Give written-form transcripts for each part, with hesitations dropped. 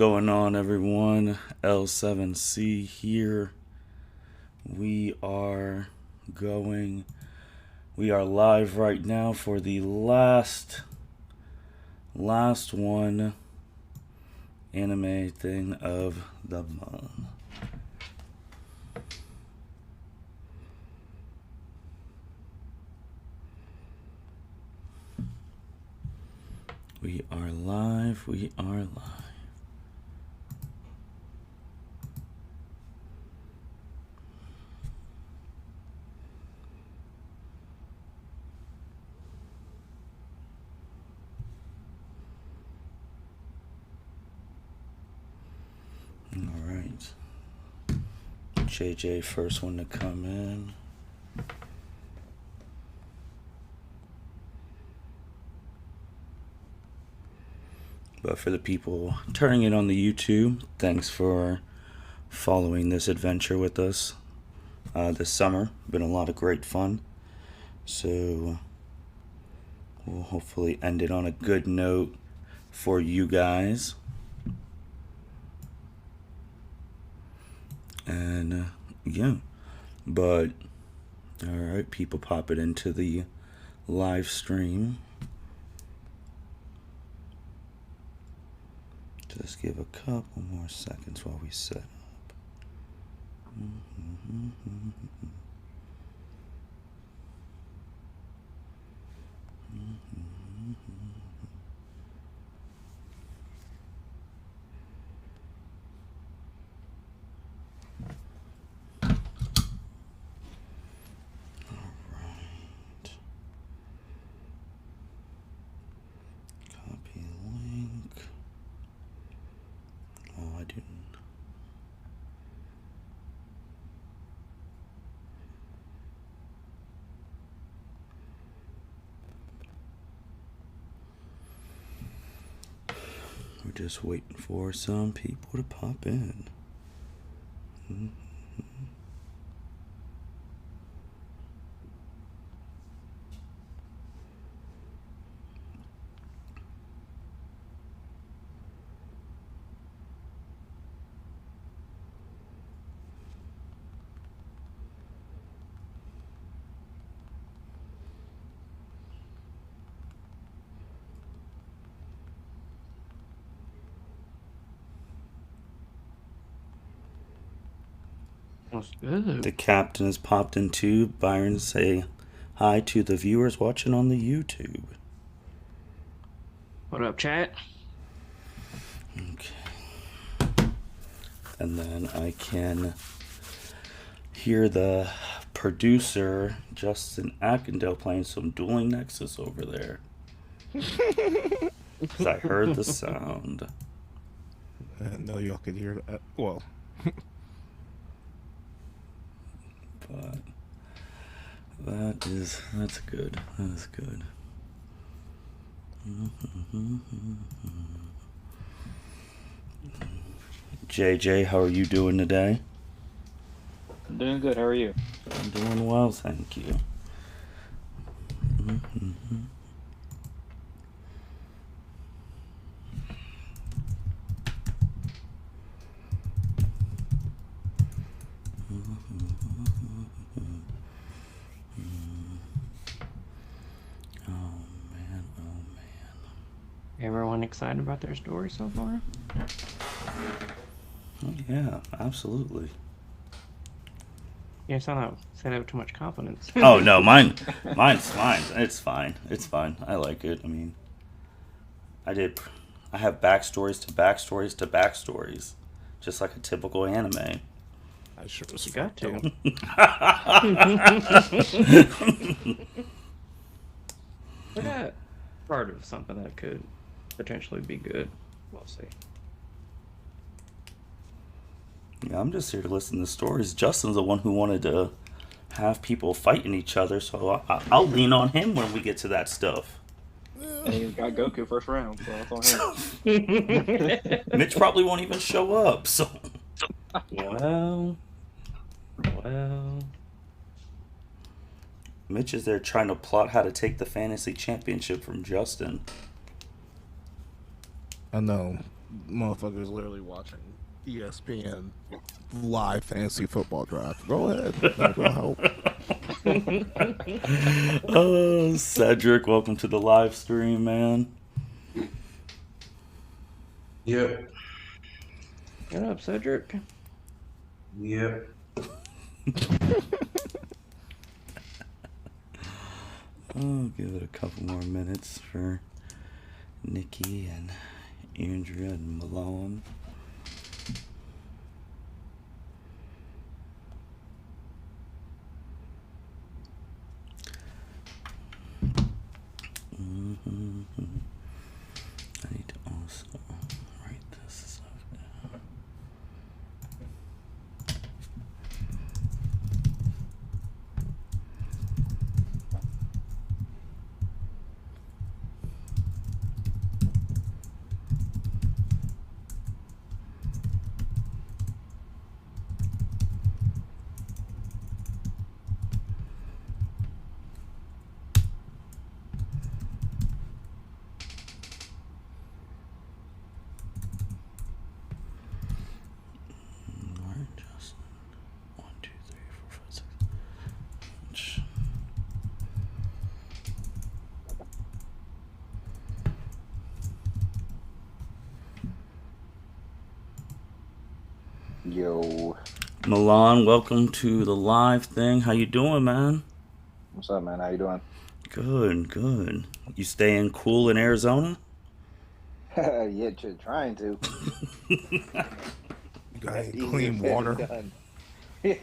going on, everyone? L7C here. We are live right now for the last one anime thing of the month. We are live. All right. JJ, first one to come in. But for the people turning it on the YouTube, thanks for following this adventure with us this summer. Been a lot of great fun. So we'll hopefully end it on a good note for you guys. And yeah, but all right, people pop it into the live stream. Just give a couple more seconds while we set up. We're just waiting for some people to pop in. Good. The captain has popped in too. Byron, say hi to the viewers watching on the YouTube. What up, chat? Okay. And then I can hear the producer, Justin Ackendale, playing some Dueling Nexus over there. Because I heard the sound. No, y'all could hear that. Well... But that's good. That's good. JJ, how are you doing today? I'm doing good. How are you? I'm doing well, thank you. Everyone excited about their story so far? Oh, yeah, absolutely. Yeah, sound out with too much confidence. Oh no, mine's fine. It's fine. It's fine. I like it. I mean, I have backstories to backstories to backstories, just like a typical anime. I sure was You got to. I got part of something that could potentially be good. We'll see. Yeah, I'm just here to listen to stories. Justin's the one who wanted to have people fighting each other, so I'll lean on him when we get to that stuff. And he got Goku first round, so that's on him. Mitch probably won't even show up, so... Well... Mitch is there trying to plot how to take the fantasy championship from Justin. I know. motherfuckers literally watching ESPN live fantasy football draft. Go ahead. That will help. Oh, Cedric, welcome to the live stream, man. Yep. What up, Cedric? Yep. I'll give it a couple more minutes for Nikki and Andrea and Malone. I need to also write this stuff down. Alright, Justin. 1, 2, 3, 4, 5, 6. Yo, Milan, welcome to the live thing. How you doing, man? what's up, man? How you doing? Good, good. You staying cool in Arizona? Yeah, trying to. You got That's any easier clean said than water? done.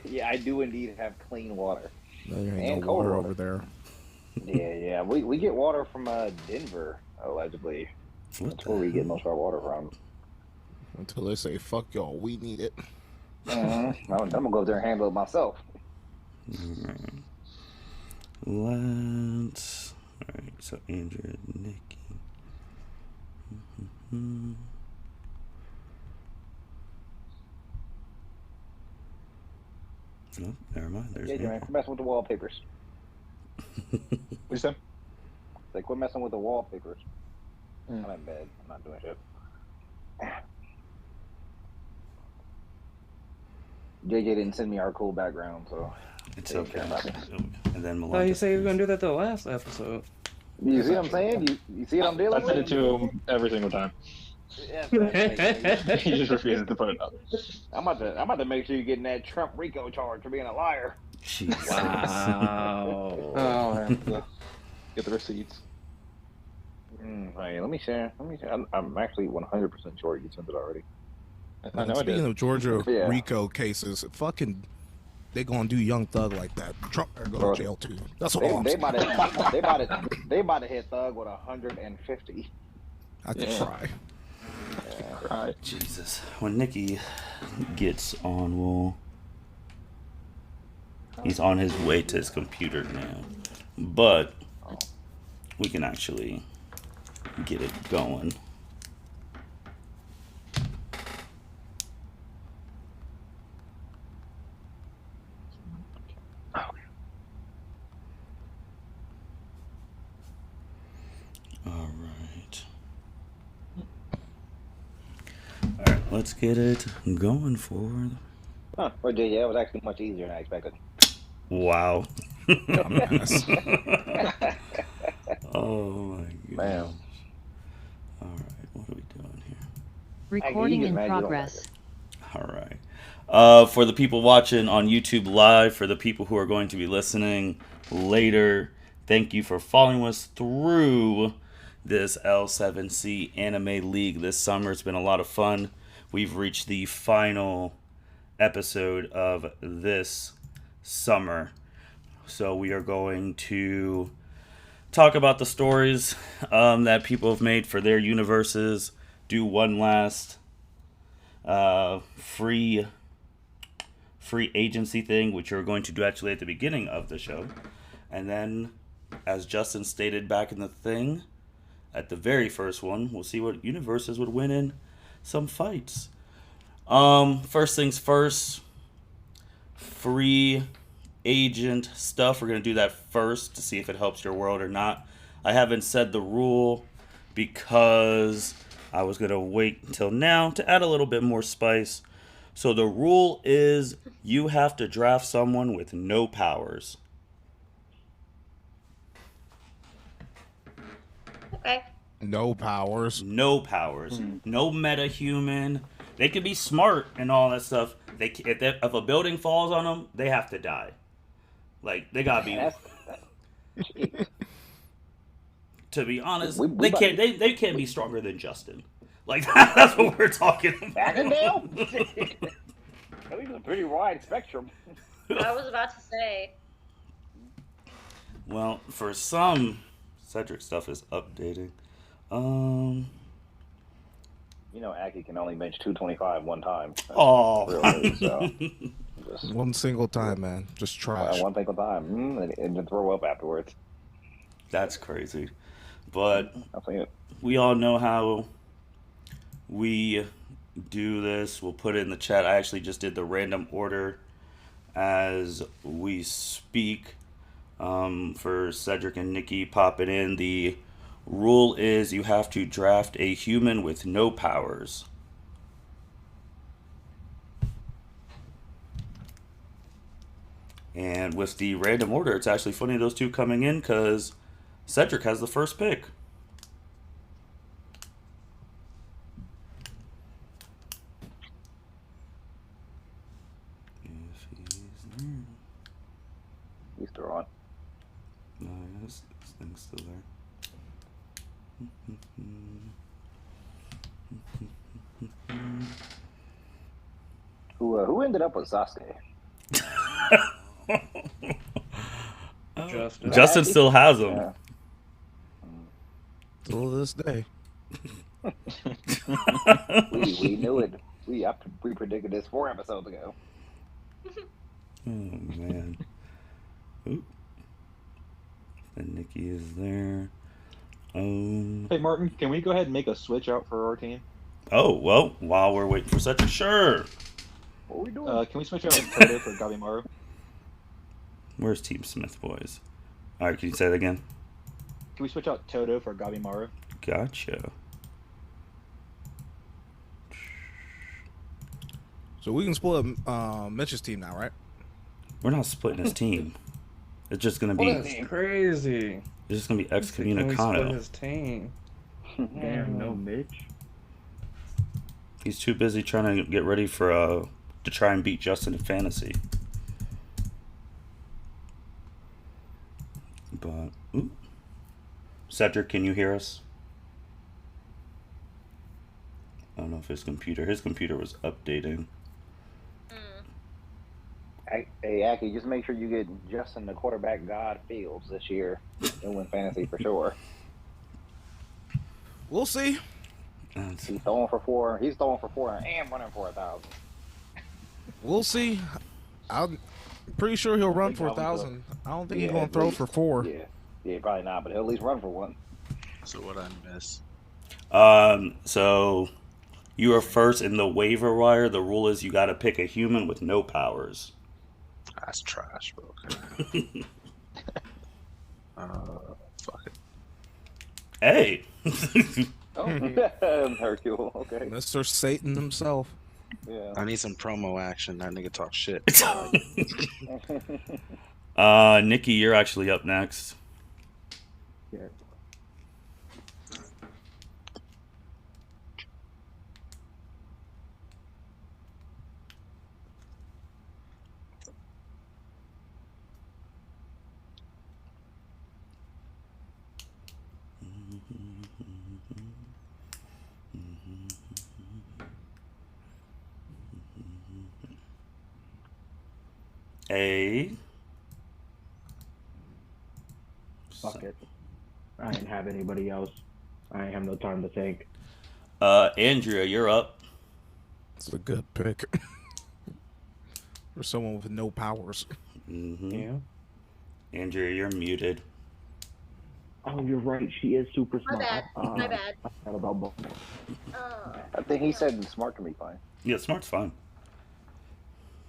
Yeah, I do indeed have clean water. No, there And ain't no cold water water. over there. Yeah. We get water from Denver, allegedly. What That's the where we get hell? most of our water from. Until they say, fuck y'all, we need it. I'm gonna go there and handle it myself. Alright. Let's. Alright, so Andrea, Nikki. Oh, never mind. There's Yeah, man, Andrea. quit messing with the wallpapers. What you say? Like, quit messing with the wallpapers. Mm. I'm in bed. I'm not doing shit. JJ didn't send me our cool background, so It's They don't okay. care about it. And then I thought Milan. you just said you were goes- gonna do that the last episode. you see what I'm saying? You see what I'm I dealing send it with? to him every single time. Yes, man. He just refuses to put it up. I'm about to make sure you're getting that Trump RICO charge for being a liar. Jesus. Wow. Oh, I have to get the receipts. Right, let me share. I'm actually 100% sure you sent it already. I know I Speaking did. of Georgia Yeah. RICO cases, fucking, they gonna do Young Thug like that. Trump better go Bro, to jail too. That's all They, I'm they saying. about to hit Thug with 150. I could Yeah. try. Right. Jesus. When Nikki gets on, we'll. He's on his way to his computer now. But we can actually get it going. All right. All right, let's get it going forward. Huh? Well, yeah, it was actually much easier than I expected. Wow. Dumbass. Oh my god. Man. All right, what are we doing here? Recording get in mad you don't progress. All right. For the people watching on YouTube Live, for the people who are going to be listening later, thank you for following us through this L7C Anime League this summer. It's been a lot of fun. We've reached the final episode of this summer. So we are going to talk about the stories that people have made for their universes, do one last free agency thing, which we're going to do actually at the beginning of the show. And then, as Justin stated back in the thing, at the very first one, we'll see what universes would win in some fights. First things first, free agent stuff. We're going to do that first to see if it helps your world or not. I haven't said the rule because I was going to wait until now to add a little bit more spice. So the rule is you have to draft someone with no powers. Okay. No powers. No powers. No meta-human. They could be smart and all that stuff. If a building falls on them, they have to die. Like, they gotta be... Jeez. To be honest, We they about can't. They can't be stronger than Justin. Like that's what we're talking about. Baggindale? At least a pretty wide spectrum. I was about to say. Well, for some, Cedric stuff is updating. You know, Aki can only bench 225 one time. Oh. Really, so just One single time, man. Just trash. one thing at a time, and then throw up afterwards. That's crazy. But I'll say it. we all know how we do this. We'll put it in the chat. I actually just did the random order as we speak. For Cedric and Nikki, pop it in. The rule is you have to draft a human with no powers. And with the random order, it's actually funny those two coming in because Cedric has the first pick. If he's there. He's still on. No, this thing's still there. Who ended up with Sasuke? Justin still has him. Yeah. Till this day. We knew it. We predicted this 4 episodes ago. Oh man. Oop. And Nikki is there. Hey, Martin, can we go ahead and make a switch out for our team? Oh well, while we're waiting for Cedric, sure. What are we doing? Can we switch out Toto for Gabimaru? Where's Team Smith boys? All right, can you say that again? Can we switch out Toto for Gabimaru? Gotcha. So we can split up Mitch's team now, right? We're not splitting his team. It's just gonna be. That's crazy. It's just gonna be Can we split excommunicado. his team? Damn, no Mitch. He's too busy trying to get ready for to try and beat Justin in fantasy. But ooh. Cedric, can you hear us? I don't know if his computer was updating. Hey, Aki, just make sure you get Justin the quarterback God Fields this year. He'll win fantasy for sure. We'll see. He's throwing for 4. He's throwing for 4 and running for 1,000. We'll see. I'm pretty sure he'll run for 1,000. I don't think he's gonna throw for 4. Yeah, probably not, but he'll at least run for 1. So what I miss? So you are first in the waiver wire. The rule is you got to pick a human with no powers. That's trash, bro. Okay. Fuck it. Hey. Oh, Hercule. Okay. Mr. Satan himself. Yeah. I need some promo action. That nigga talk shit. Nikki, you're actually up next. Yeah. A. Fuck it. I didn't have anybody else. I ain't have no time to think. Andrea, you're up. It's a good pick. For someone with no powers. Mm-hmm. Yeah. Andrea, you're muted. Oh, you're right. She is super My smart. bad. My bad. I forgot about both. I think he said smart can be fine. Yeah, smart's fine.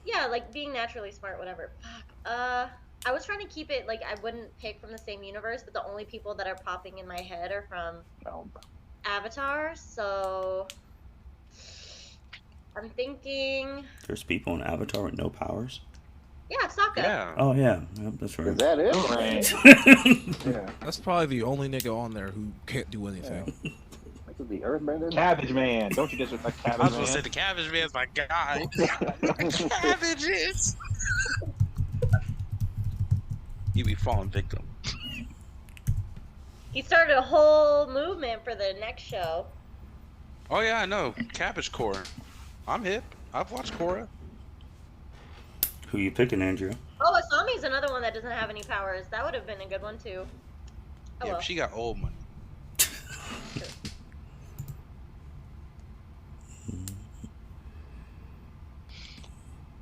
Yeah, like being naturally smart, whatever. Fuck. I was trying to keep it like I wouldn't pick from the same universe, but the only people that are popping in my head are from No. Avatar, so I'm thinking. There's people in Avatar with no powers. Yeah, Sokka. Yeah. Oh yeah, yep, that's Is right. that it? Right. Yeah, that's probably the only nigga on there who can't do anything. This is the Earthbender. Cabbage Man. Don't you disrespect Cabbage I was Man. gonna say the Cabbage Man's my guy. Cabbages. You be falling victim. He started a whole movement for the next show. Oh yeah, I know. Cabbage Core. I'm hip. I've watched Korra. Who you picking, Andrew? Oh, Asami's another one that doesn't have any powers. That would have been a good one too. Oh, Yeah, well. but she got old money.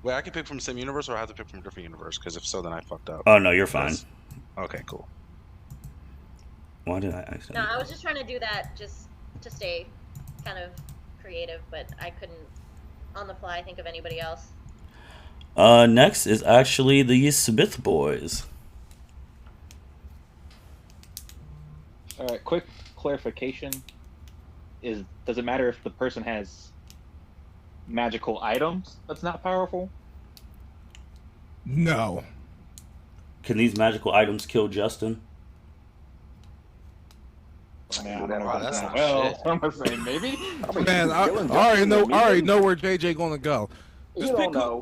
Wait, I can pick from the same universe, or I have to pick from a different universe? Because if so, then I fucked up. Oh no, you're fine. Okay, cool. Why did I No, accidentally? I was just trying to do that just to stay kind of creative, but I couldn't on the fly think of anybody else. Next is actually the Smith boys. All right, quick clarification: does it matter if the person has magical items that's not powerful? No. Can these magical items kill Justin? Man, I don't Wow, know. that's not Well, shit. I'm gonna say maybe. Man, I already know where JJ gonna go. You Just don't pick know.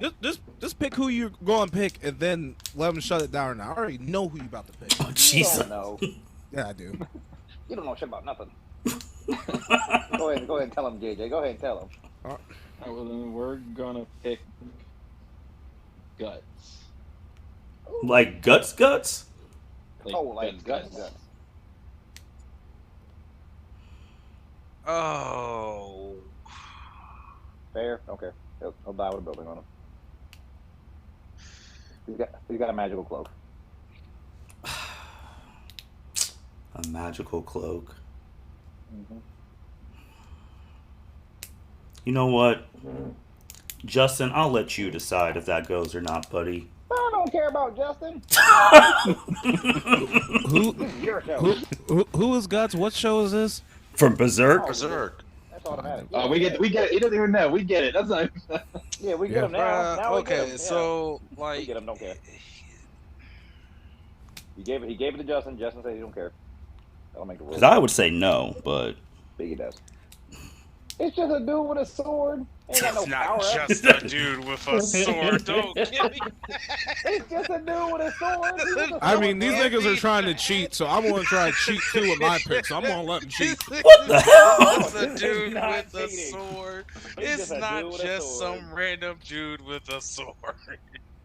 just pick who you're going to pick, and then let him shut it down. Now I already know who you about to pick. Oh You Jesus! don't know. Yeah, I do. You don't know shit about nothing. Go ahead and tell him, JJ. Go ahead and tell him. All right, well, then we're gonna pick Guts. Like guts? Oh, like guts. Oh. Fair. Okay. He'll die with a building on him. He's got a magical cloak. A magical cloak. Mm-hmm. You know what, Justin? I'll let you decide if that goes or not, buddy. I don't care about Justin. Who This is your show. who is Guts? What show is this? From Berserk. Berserk. That's automatic. We get it. He doesn't even know. We get it. That's not. Yeah, we get him now. Now we get Okay, him. so We like, get him. Don't care. He gave it to Justin. Justin said he don't care. That'll make the rules. Because I would say no, but Biggie does. It's just a dude with a sword. Ain't got no it's not power. just a dude with a sword. Don't get me. It's just a dude with a sword. He was a I mean, these sword, niggas are trying to cheat, so I'm gonna try to cheat too with my pick. So I'm gonna let them cheat. what the hell? It's a dude not with a cheating. sword. He's It's just a not dude with a just sword. some random dude with a sword.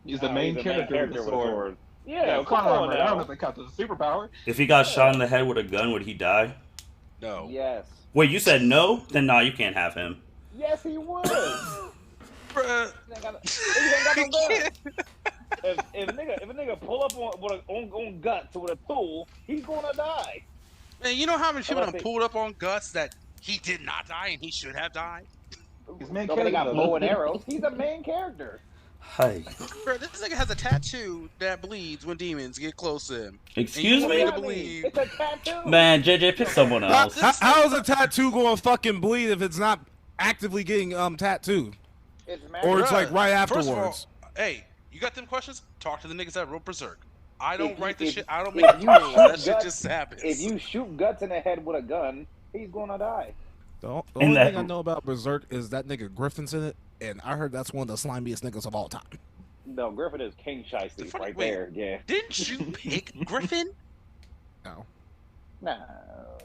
He's the No, main he's character with the sword. Yeah, come come on, on man. I don't know now. if that counts as a superpower. If he got shot in the head with a gun, would he die? No. Yes. Wait, you said no? Then nah, you can't have him. Yes, he would. Bruh. He ain't got no gun. If a nigga pull up on guts with a tool, he's gonna die. Man, you know how many people Unless have they- pulled up on Guts that he did not die and he should have died? His main Nobody got character, bow and arrows. He's a main character. Hey, Bro, this nigga has a tattoo that bleeds when demons get close to him. excuse And me? you What to do you mean? believe- It's a tattoo. Man, JJ, pick someone else. How is a tattoo going to fucking bleed if it's not actively getting tattooed, It's or it's Bruh, like right first of all, afterwards? hey, you got them questions? Talk to the niggas that wrote Berserk. I don't If you- write the if- shit. I don't if make the you rules. That shoot shit Guts- just happens. If you shoot guts in the head with a gun, he's gonna die. The In only that- thing I know about Berserk is that nigga Griffin's in it, and I heard that's one of the slimiest niggas of all time. No, Griffin is King Shiesty funny- right wait. there. Yeah. Didn't you pick Griffin? No. Nah,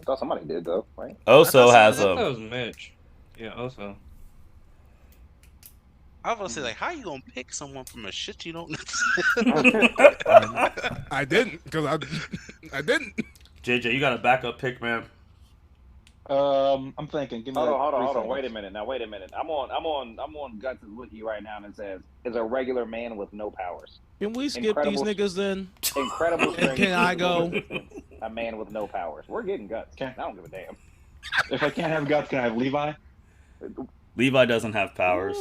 thought somebody did though, right? Oso has That a. was Mitch. Yeah, also. I was gonna say, like, how you gonna pick someone from a shit you don't know? I didn't, because I didn't. JJ, you got a backup pick, man. I'm thinking. Give me Hold like on. 3 Wait a seconds. minute. Now wait a minute. I'm on Guts' wiki right now, and it says is a regular man with no powers. Can we skip Incredible- these niggas then? Incredible strength. Can I go? A man with no powers. We're getting Guts. Okay. I don't give a damn. If I can't have Guts, can I have Levi? Levi doesn't have powers.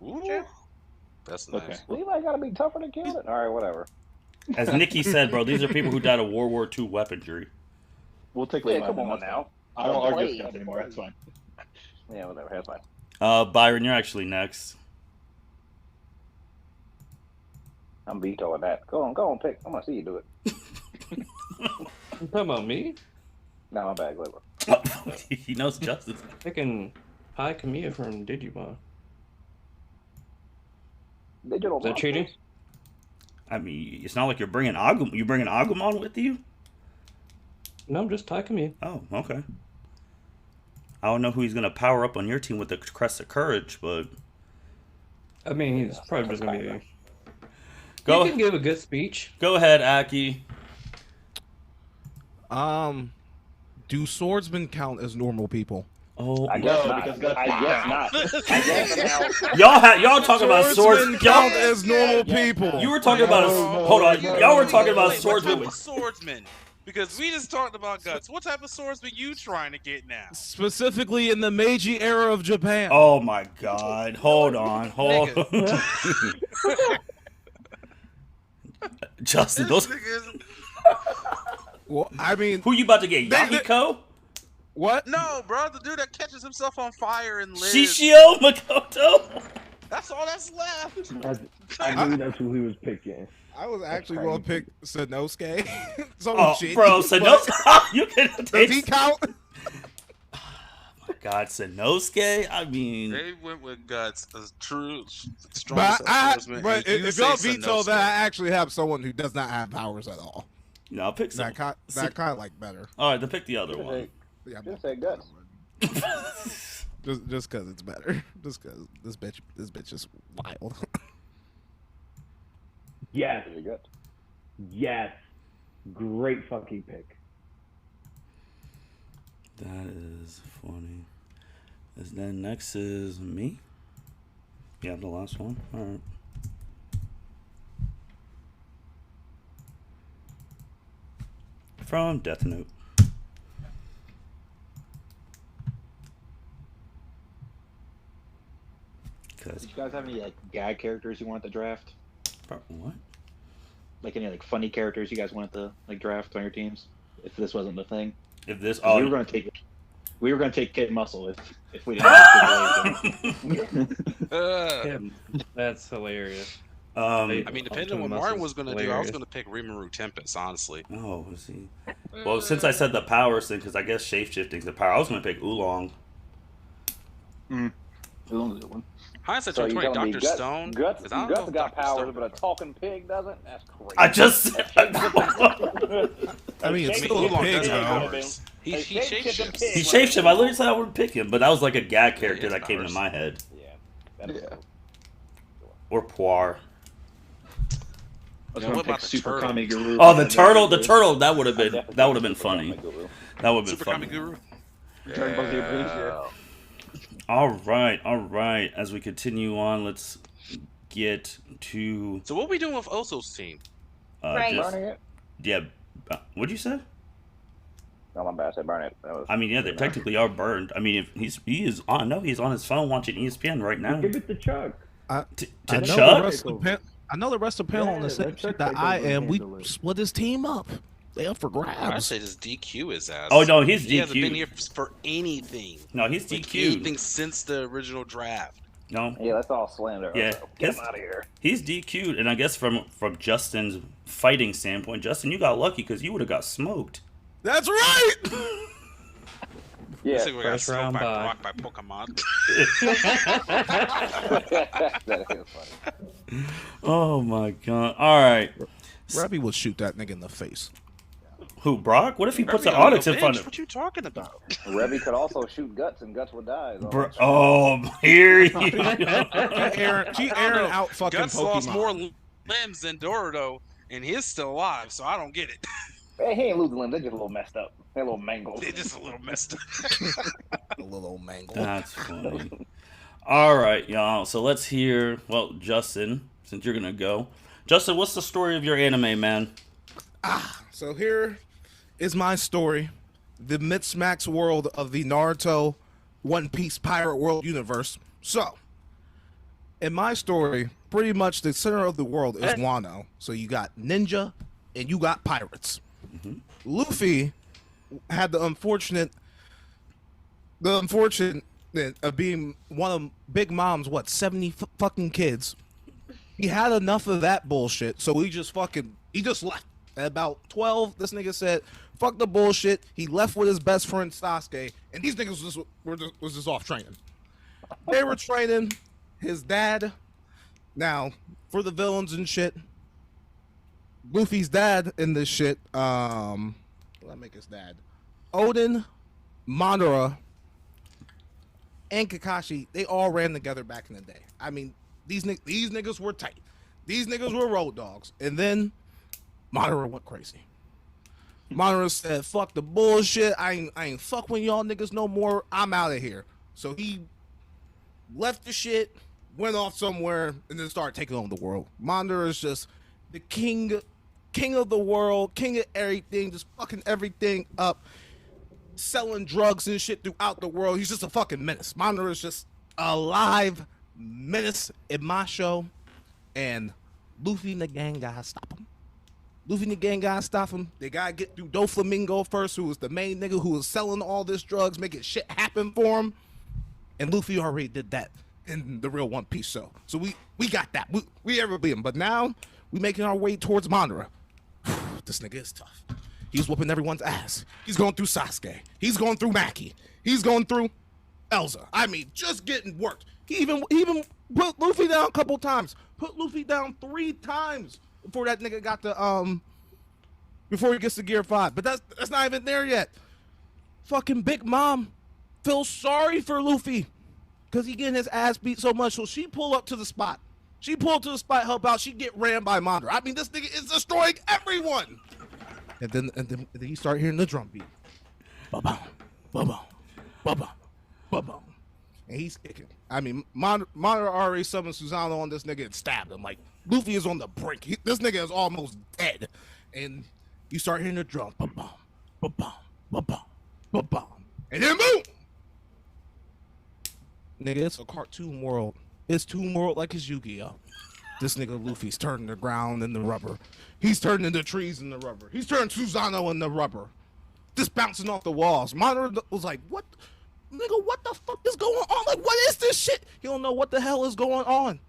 Ooh. That's nice. Okay. Levi gotta be tougher to kill it. All right, whatever. As Nikki said, bro, these are people who died of World War II weaponry. We'll take Yeah, Levi. come then, on that's now. I don't argue play with guts anymore. That's fine. Yeah, whatever. That's fine. Byron, you're actually next. I'm vetoing that. Go on, pick. I want to see you do it. You talking about me? No, my bad. Whatever. He knows justice. Picking Hi Kamiya from Digimon. Digital Is that cheating? I mean, it's not like you're bringing Agumon. You bringing Agumon with you? No, I'm just Hi Kamiya. Oh, okay. I don't know who he's gonna power up on your team with the Crest of Courage, but I mean, he's probably just gonna be. Go. He can give a good speech. Go ahead, Aki. Do swordsmen count as normal people? Oh, I guess No, not. because guts I guess not. I guess now. y'all talking about Swordsmen swords? count Y'all, as normal people. you were talking about hold on. Y'all were talking about Wait, swordsmen. What type of swordsman? Because we just talked about guts. What type of swordsman you trying to get now? Specifically in the Meiji era of Japan. Oh my God! Hold on. Justin, those. Well, I mean, Who you about to get? Yahiko? what? No, bro, the dude that catches himself on fire and lives. Shishio Makoto? That's all that's left. I knew that's who he was picking. I was actually going to pick Sanosuke. So Oh, shit. bro, but Sanosuke. You can does he count? God, Sanosuke? I mean, They went with guts as true, But, strongest swordsman. but and you if say y'all veto Sanosuke. that, I actually have someone who does not have powers at all. no, I'll pick some. That kind of like better. All right, then pick the other one. Yeah, Just say guts. just because it's better. Just because this bitch is wild. Yes, Say guts. yes. Great fucking pick. That is funny. Then next is me. Yeah, the last one. All right. From Death Note. Did you guys have any like gag characters you wanted to draft? What? Like any like funny characters you guys wanted to like draft on your teams? If this wasn't the thing, If this, 'Cause we were gonna take Kid Muscle if we didn't. Have That's hilarious. I mean, depending on what Optimus Martin is was going to do, I was hilarious. going to pick Rimuru Tempest, honestly. oh, let's see. Well, since I said the powers thing, because I guess shapeshifting's the power, I was gonna pick Oolong. Hindsight So you 2020, telling me Dr. Stone. Guts 'Cause I don't know got if Dr. powers, Stone- but a talking pig doesn't? That's crazy. I just said. I mean, it's Hey, still a Oolong pig, does have though. powers. He Hey, shapeshifts. pig. He shapeshifted. I literally said I would pick him, but that was like a gag character Yeah, that came to powers. my head. Yeah. That is Or Poir. I was Yeah, gonna what pick about the Super turtle? Kami Guru. Oh, the turtle. That would have been Definitely that would have been Super funny. Kami Guru. That would have been Super funny. Kami Guru. Return both your boots, yeah. All right. As we continue on, let's get to So what we doing with Oso's team? Right. Burning it? yeah. What'd you say? No, my bad. I said burn it. That was, I mean, yeah, they technically are burned. I mean, if he is on, no, he's on his phone watching ESPN right now. Give it to Chuck. I To know the Chuck? rest of the I know the rest of the panel on the Yeah, same let shit Chuck that take I over and am. We handle it. split his team up. They up for I grabs. say just DQ his ass. Oh, no, he's He hasn't been DQ'd. here for anything. No, he's Like DQ'd. anything since the original draft. No, yeah, that's all slander. Yeah. Get His- him out of here. he's DQ'd, and I guess from Justin's fighting standpoint, Justin, you got lucky because you would have got smoked. That's right. Yeah. This nigga got First smoked round by bye. Brock by Pokemon. That is funny. Oh my god! All right, Rebby will shoot that nigga in the face. who Brock? What if he puts an Rebbe on Onyx the in front bench. of? What you talking about? Rebby could also shoot Guts, and Guts would die. So. Bro, oh, here you go. She airing out fucking Guts Pokemon. lost more limbs than Dorado, and he's still alive, so I don't get it. Hey, he ain't losing limbs. They're just a little messed up. They're a little mangled. They're just a little messed up. A little old mangle. That's funny. All right, y'all. So let's hear. Well, Justin, since you're gonna go, Justin, what's the story of your anime, man? So here is my story. The Mitsmax world of the Naruto One Piece Pirate World universe. So, in my story, pretty much the center of the world is Wano. So you got ninja and you got pirates. Luffy had the unfortunate the unfortunate of being one of Big Mom's, 70 fucking kids. He had enough of that bullshit, so he just left. At about 12, this nigga said, fuck the bullshit. He left with his best friend Sasuke, and these niggas was just off training. They were training his dad. Now, for the villains and shit, Luffy's dad in this shit, let me make his dad. Odin, Madara, and Kakashi, they all ran together back in the day. I mean, these niggas were tight. These niggas were road dogs. And then Madara went crazy. Madara said, fuck the bullshit. I ain't fuck with y'all niggas no more. I'm out of here. So he left the shit, went off somewhere, and then started taking over the world. Madara is just the king of the world, king of everything, just fucking everything up, selling drugs and shit throughout the world. He's just a fucking menace. Madara is just a live menace in my show, and Luffy and the gang gotta stop him. Luffy and the gang gotta stop him. They gotta get through Doflamingo first, who was the main nigga who was selling all this drugs, making shit happen for him. And Luffy already did that in the real One Piece show. So we got that. We ever beat him. But now we making our way towards Madara. This nigga is tough. He's whooping everyone's ass. He's going through Sasuke. He's going through Maki. He's going through Elsa. I mean, just getting worked. He even put Luffy down a couple times. Put Luffy down 3 times before that nigga got to before he gets to Gear 5. But that's not even there yet. Fucking Big Mom feels sorry for Luffy because he getting his ass beat so much. So she pull up to the spot. She pulled to the spot, help out. She get ran by Madara. I mean, this nigga is destroying everyone. And then you start hearing the drum beat. Ba-bum, ba-bum, ba-bum, ba-bum. And he's kicking. I mean, Madara already summoned Susanoo on this nigga and stabbed him. Like, Luffy is on the brink. This nigga is almost dead. And you start hearing the drum. Ba-bum, ba-bum, ba-bum, ba-bum. And then boom! Nigga, it's a cartoon world. It's Toon World like it's Yu-Gi-Oh! This nigga Luffy's turning the ground into rubber. He's turning the trees into rubber. He's turning Susanoo into rubber. Just bouncing off the walls. Madara was like, what? Nigga, what the fuck is going on? Like, what is this shit? He don't know what the hell is going on.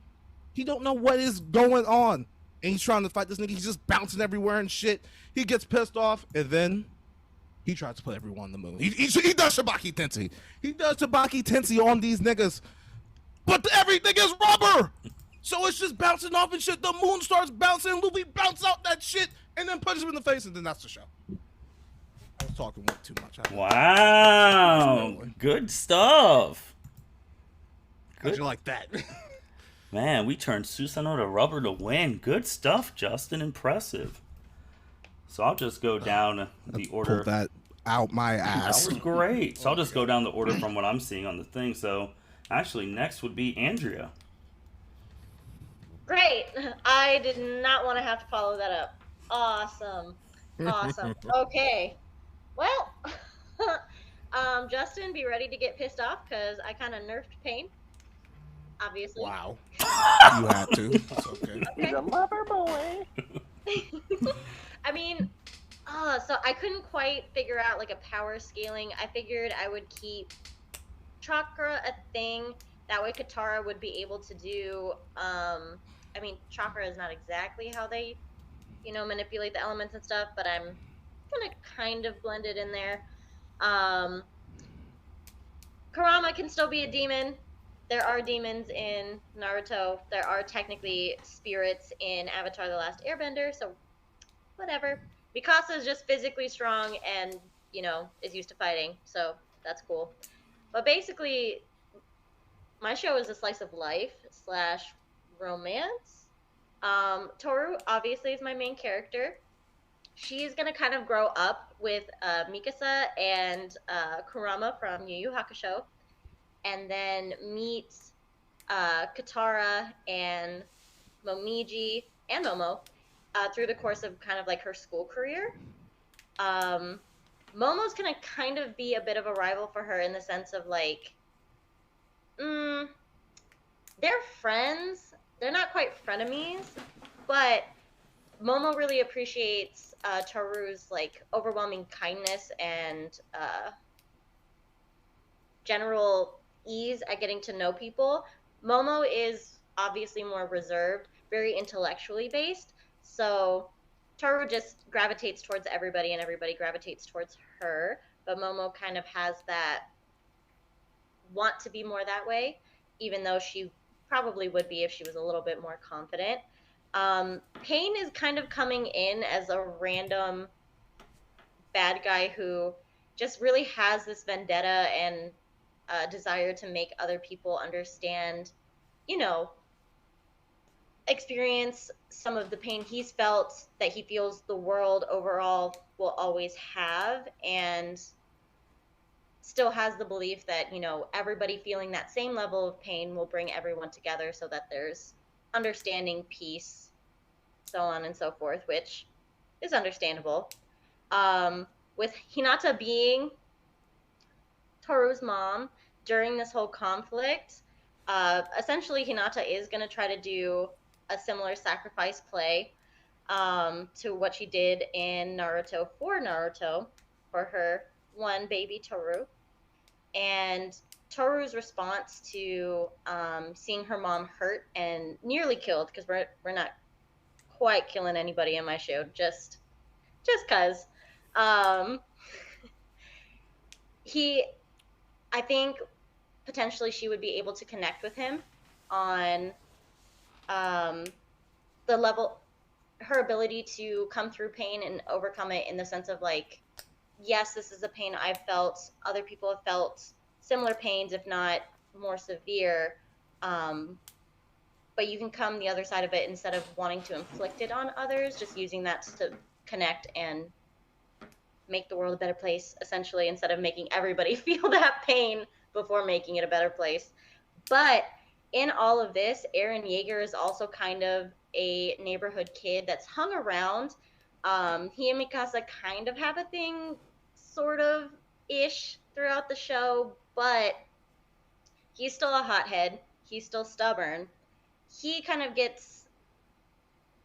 He don't know what is going on. And he's trying to fight this nigga. He's just bouncing everywhere and shit. He gets pissed off, and then he tries to put everyone on the moon. He does Shibaki Tensei. He does Shibaki Tensei on these niggas. But everything is rubber! So it's just bouncing off and shit. The moon starts bouncing, Luffy bounce out that shit, and then punches him in the face, and then that's the show. I was talking way too much. Wow. Good stuff. How'd you like that? Man, we turned Susanoo to rubber to win. Good stuff, Justin. Impressive. So I'll just go down the order. Pull that out my ass. That was great. So I'll just go down the order from what I'm seeing on the thing. So actually, next would be Andrea. Great. I did not want to have to follow that up. Awesome. Awesome. Okay. Well, Justin, be ready to get pissed off because I kind of nerfed Pain. Obviously. Wow. You had to. It's okay. He's a lover boy. I mean, so I couldn't quite figure out like a power scaling. I figured I would keep chakra a thing. That way Katara would be able to do, I mean, chakra is not exactly how they, manipulate the elements and stuff, but I'm gonna kind of blend it in there. Kurama can still be a demon. There are demons in Naruto. There are technically spirits in Avatar: The Last Airbender, so whatever. Mikasa is just physically strong and, is used to fighting, so that's cool. But basically, my show is a slice of life / romance. Toru obviously is my main character. She's gonna kind of grow up with Mikasa and Kurama from Yu Yu Hakusho, and then meet Katara and Momiji and Momo through the course of kind of like her school career. Momo's gonna kind of be a bit of a rival for her in the sense of like, they're friends. They're not quite frenemies, but Momo really appreciates Toru's like overwhelming kindness and general ease at getting to know people. Momo is obviously more reserved, very intellectually based. So Toru just gravitates towards everybody and everybody gravitates towards her. But Momo kind of has that want to be more that way, even though she probably would be if she was a little bit more confident. Pain is kind of coming in as a random bad guy who just really has this vendetta and desire to make other people understand, you know, experience some of the pain he's felt, that he feels the world overall will always have, and still has the belief that, you know, everybody feeling that same level of pain will bring everyone together so that there's understanding, peace, so on and so forth, which is understandable. With Hinata being Toru's mom during this whole conflict, essentially Hinata is going to try to do a similar sacrifice play to what she did in Naruto for her one baby Toru. And Toru's response to seeing her mom hurt and nearly killed, because we're not quite killing anybody in my show, just cause. I think potentially she would be able to connect with him on the level, her ability to come through pain and overcome it in the sense of like, yes, this is a pain I've felt. Other people have felt similar pains, if not more severe. But you can come the other side of it instead of wanting to inflict it on others, just using that to connect and make the world a better place, essentially, instead of making everybody feel that pain before making it a better place. But in all of this, Eren Yeager is also kind of a neighborhood kid that's hung around. He and Mikasa kind of have a thing, sort of ish, throughout the show, but he's still a hothead. He's still stubborn. He kind of gets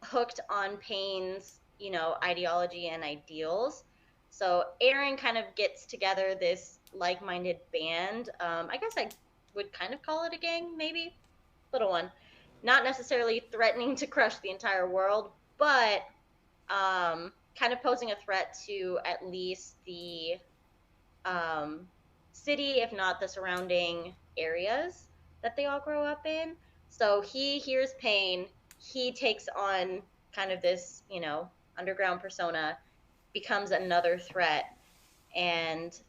hooked on Pain's, you know, ideology and ideals. So Eren kind of gets together this like-minded band. I guess I would kind of call it a gang, maybe. Little one. Not necessarily threatening to crush the entire world, but kind of posing a threat to at least the city, if not the surrounding areas that they all grow up in. So he hears Pain. He takes on kind of this, you know, underground persona, becomes another threat, and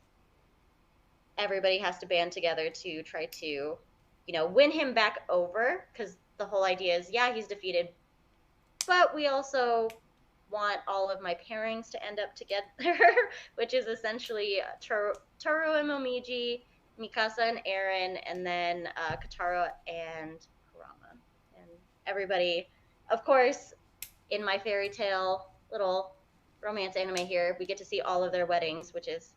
everybody has to band together to try to, you know, win him back over, because the whole idea is, yeah, he's defeated, but we also want all of my pairings to end up together, which is essentially Toru and Momiji, Mikasa and Eren, and then Katara and Kurama. And everybody, of course, in my fairy tale little romance anime here, we get to see all of their weddings, which is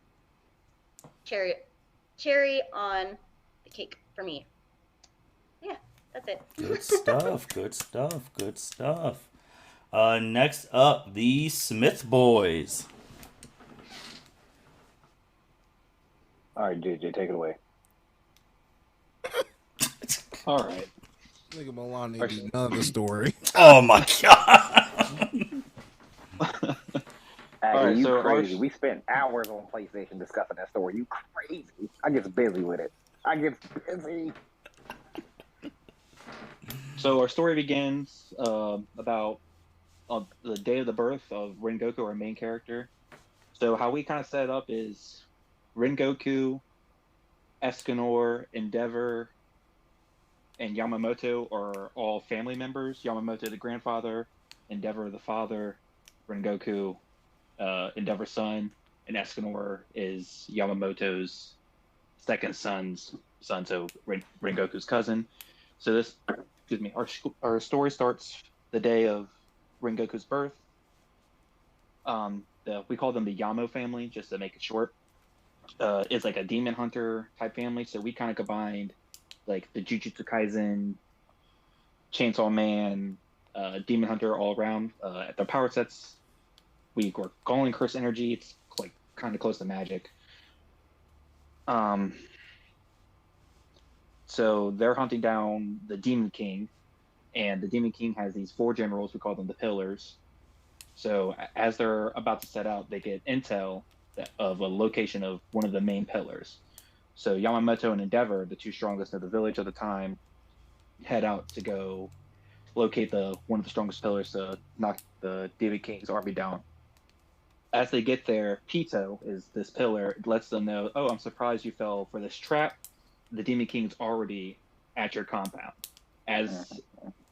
cherry on the cake for me. Yeah, that's it. Good stuff. Good stuff. Good stuff. Next up, the Smith Boys. All right, JJ, take it away. All right. Nigga Milan ain't beat none of the story. Oh my god. Hey, All right, you so crazy. We spent hours on PlayStation discussing that story. You crazy. I get busy with it. I get busy. So our story begins about the day of the birth of Rengoku, our main character. So how we kind of set it up is Rengoku, Escanor, Endeavor, and Yamamoto are all family members. Yamamoto the grandfather, Endeavor the father, Rengoku, Endeavor's son, and Escanor is Yamamoto's second son's son, so Rengoku's cousin. So this, excuse me, our story starts the day of Rengoku's birth. We call them the Yamo family, just to make it short. It's like a demon hunter type family, so we kind of combined like the Jujutsu Kaisen, Chainsaw Man, demon hunter all around. At their power sets, we were calling curse energy. It's like kind of close to magic. So they're hunting down the Demon King, and the Demon King has these 4 generals. We call them the Pillars. So as they're about to set out, they get intel of a location of one of the main pillars. So Yamamoto and Endeavor, the 2 strongest of the village at the time, head out to go locate one of the strongest pillars to knock the Demon King's army down. As they get there, Pito is this pillar. It lets them know, oh, I'm surprised you fell for this trap. The Demon King's already at your compound. As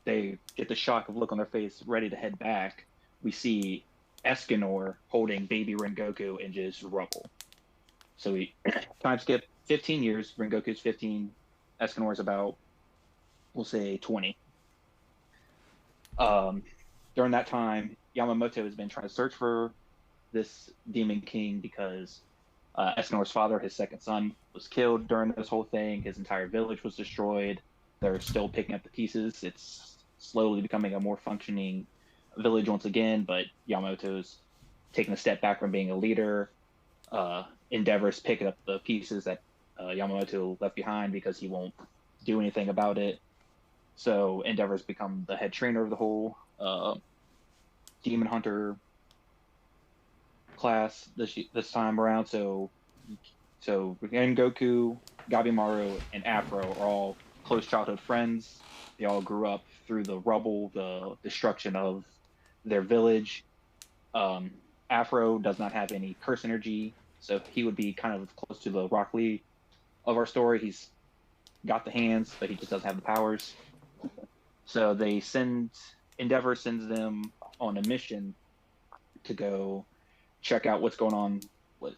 they get the shock of look on their face, ready to head back, we see Escanor holding baby Rengoku in just rubble. So we time skip 15 years. Rengoku's 15. Escanor's about, we'll say, 20. During that time, Yamamoto has been trying to search for this Demon King because Escanor's father, his second son, was killed during this whole thing. His entire village was destroyed. They're still picking up the pieces. It's slowly becoming a more functioning village once again, but Yamamoto's taking a step back from being a leader. Endeavor's picking up the pieces that Yamamoto left behind because he won't do anything about it. So Endeavor's become the head trainer of the whole Demon Hunter class this time around. So Rengoku, Gabimaru, and Afro are all close childhood friends. They all grew up through the rubble, the destruction of their village. Afro does not have any curse energy, so he would be kind of close to the Rock Lee of our story. He's got the hands, but he just doesn't have the powers. So Endeavor sends them on a mission to go check out what's going on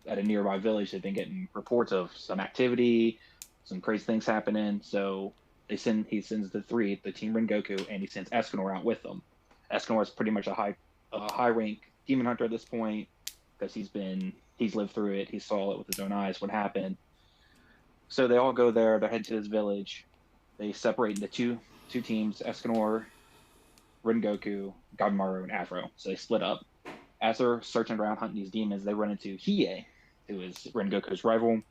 at a nearby village. They've been getting reports of some activity, some crazy things happening. So he sends the Team Rengoku, and he sends Escanor out with them. Escanor is pretty much a high rank demon hunter at this point because he's lived through it. He saw it with his own eyes what happened. So they all go there. They head to this village. They separate into two teams: Escanor, Rengoku, Gabimaru, and Afro. So they split up. As they're searching around hunting these demons, they run into Hiei, who is Rengoku's rival.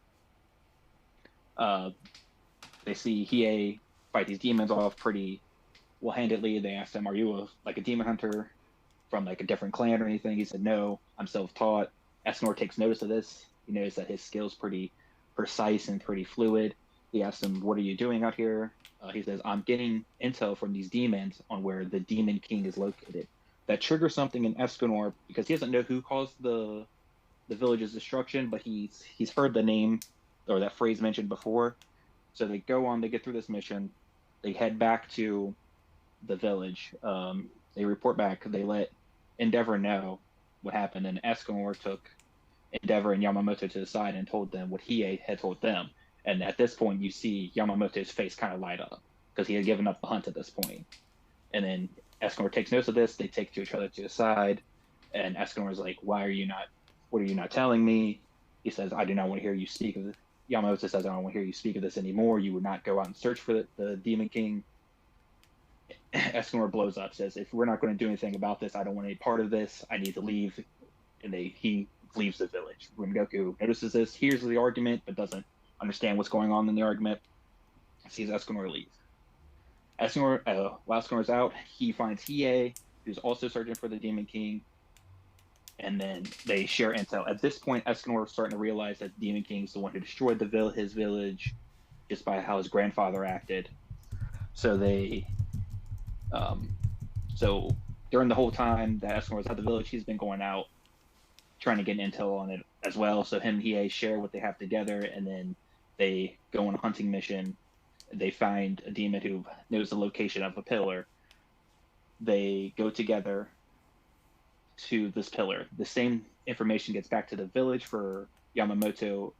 They see Hiei fight these demons off pretty well-handedly. They asked him, "Are you a demon hunter from like a different clan or anything?" He said, "No, I'm self-taught." Escanor takes notice of this. He knows that his skill's pretty precise and pretty fluid. He asks him, "What are you doing out here?" He says, "I'm getting intel from these demons on where the Demon King is located." That triggers something in Escanor because he doesn't know who caused the village's destruction, but he's heard the name or that phrase mentioned before. So they go on, they get through this mission, they head back to the village. They report back, they let Endeavor know what happened, and Escanor took Endeavor and Yamamoto to the side and told them what Hiei had told them. And at this point, you see Yamamoto's face kind of light up because he had given up the hunt at this point. And then Escanor takes notice of this. They take each other to the side, and Escanor's like, what are you not telling me? He says, "I do not want to hear you speak of this." Yamamoto says, "I don't want to hear you speak of this anymore. You would not go out and search for the Demon King." Escanor blows up, says, "If we're not going to do anything about this, I don't want any part of this. I need to leave." And he leaves the village. Rengoku notices this, hears the argument, but doesn't understand what's going on in the argument. Sees Escanor leave. While Escanor's out, he finds Hiei, who's also searching for the Demon King, and then they share intel. At this point, Escanor is starting to realize that the Demon King is the one who destroyed his village just by how his grandfather acted. So so during the whole time that Escanor was at the village, he's been going out trying to get intel on it as well. So him and Hiei share what they have together, and then they go on a hunting mission. They find a demon who knows the location of a pillar. They go together to this pillar. The same information gets back to the village for Yamamoto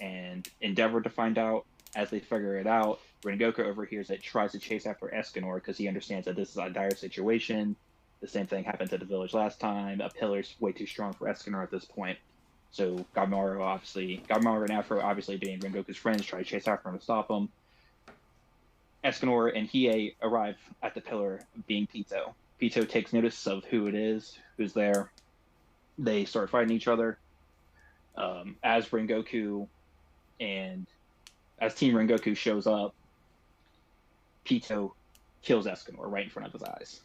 and Endeavor to find out. As they figure it out, Rengoku overhears it, tries to chase after Escanor because he understands that this is a dire situation. The same thing happened to the village last time. A pillar's way too strong for Escanor at this point. So Gabimaru and Afro, obviously being Rengoku's friends, try to chase after him to stop him. Escanor and Hiei arrive at the pillar, being Pito. Pito takes notice of who it is, who's there. They start fighting each other. As Team Rengoku shows up, Pito kills Escanor right in front of his eyes.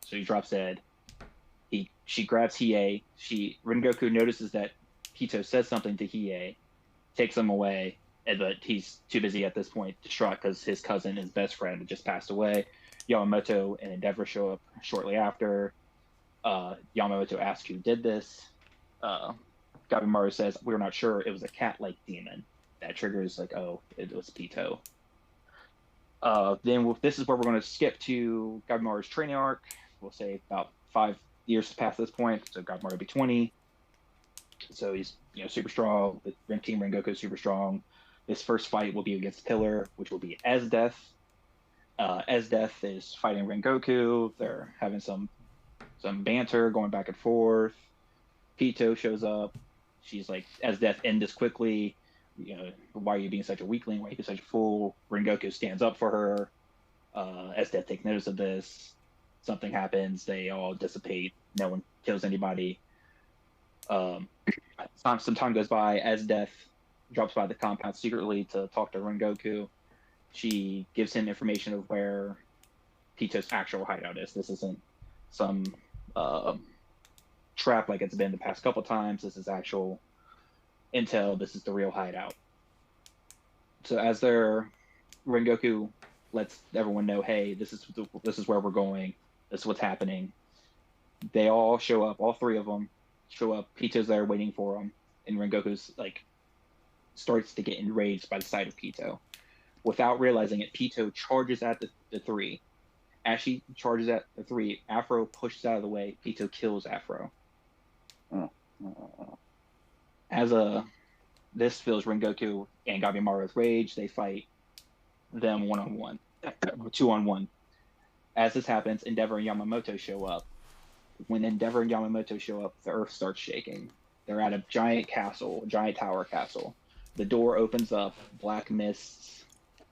So he drops dead. She grabs Hiei. Rengoku notices that Pito says something to Hiei, takes him away, but he's too busy at this point, distraught because his cousin, his best friend, had just passed away. Yamamoto and Endeavor show up shortly after. Yamamoto asks who did this. Gabimaru says, "We're not sure. It was a cat-like demon." That triggers like, oh, it was Pito. Then this is where we're going to skip to Gabimaru's training arc. We'll say about 5 years past this point, so Gabimaru will be 20. So he's super strong. The Team Rengoku is super strong. His first fight will be against Pillar, which will be Esdeath. Esdeath is fighting Rengoku. They're having some banter going back and forth. Pito shows up. She's like, Esdeath, end this quickly. Why are you being such a weakling? Why are you being such a fool? Rengoku stands up for her. Esdeath takes notice of this. Something happens. They all dissipate. No one kills anybody. Some time goes by. Esdeath drops by the compound secretly to talk to Rengoku. She gives him information of where Pito's actual hideout is. This isn't some trap like it's been the past couple times. This is actual intel. This is the real hideout. So as Rengoku lets everyone know, hey, this is where we're going. This is what's happening. They all show up. All three of them show up. Pito's there waiting for them, and Rengoku's starts to get enraged by the sight of Pito. Without realizing it, Pito charges at the three. As she charges at the three, Afro pushes out of the way. Pito kills Afro. As this fills Rengoku and Gabimaru with rage. They fight them 1-on-1, 2-on-1. As this happens, Endeavor and Yamamoto show up. When Endeavor and Yamamoto show up, the earth starts shaking. They're at a giant tower castle. The door opens up, black mists,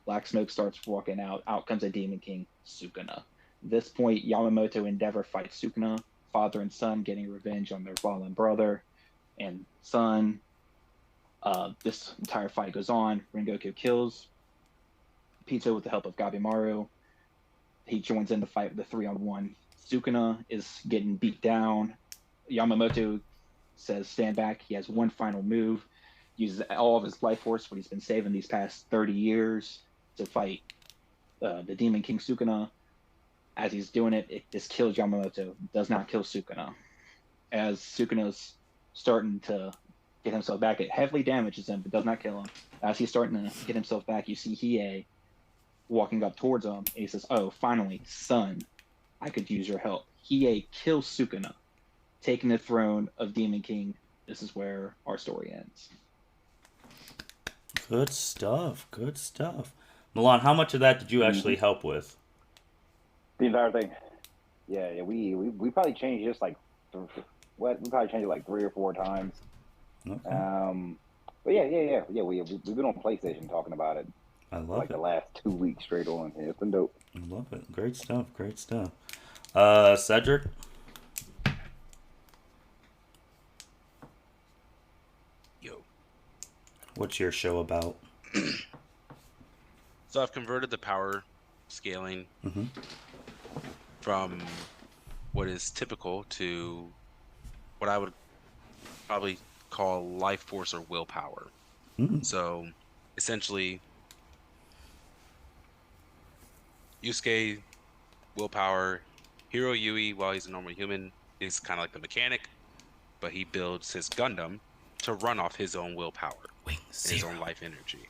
black smoke starts walking out. Out comes a Demon King, Sukuna. At this point, Yamamoto and Endeavor fight Sukuna, father and son getting revenge on their fallen brother and son. This entire fight goes on. Rengoku kills Pito with the help of Gabimaru. He joins in the fight with the 3-on-1. Sukuna is getting beat down. Yamamoto says, stand back. He has one final move. Uses all of his life force, what he's been saving these past 30 years, to fight the Demon King Sukuna. As he's doing it, it just kills Yamamoto. It does not kill Sukuna. As Sukuna's starting to get himself back, it heavily damages him, but does not kill him. As he's starting to get himself back, you see Hiei walking up towards him, and he says, oh, finally, son, I could use your help. Hiei kills Sukuna, taking the throne of Demon King. This is where our story ends. Good stuff. Good stuff. Milan, how much of that did you actually help with? The entire thing. Yeah. We probably changed this we probably changed it like 3 or 4 times. Okay. But yeah. We've been on PlayStation talking about it. I love it. The last 2 weeks straight on. Yeah, it's been dope. I love it. Great stuff. Great stuff. Cedric? Yo. What's your show about? So I've converted the power scaling from what is typical to what I would probably call life force or willpower. So essentially, Yusuke, willpower. Hiro Yui, while he's a normal human, is kind of like the mechanic, but he builds his Gundam to run off his own willpower and his own life energy.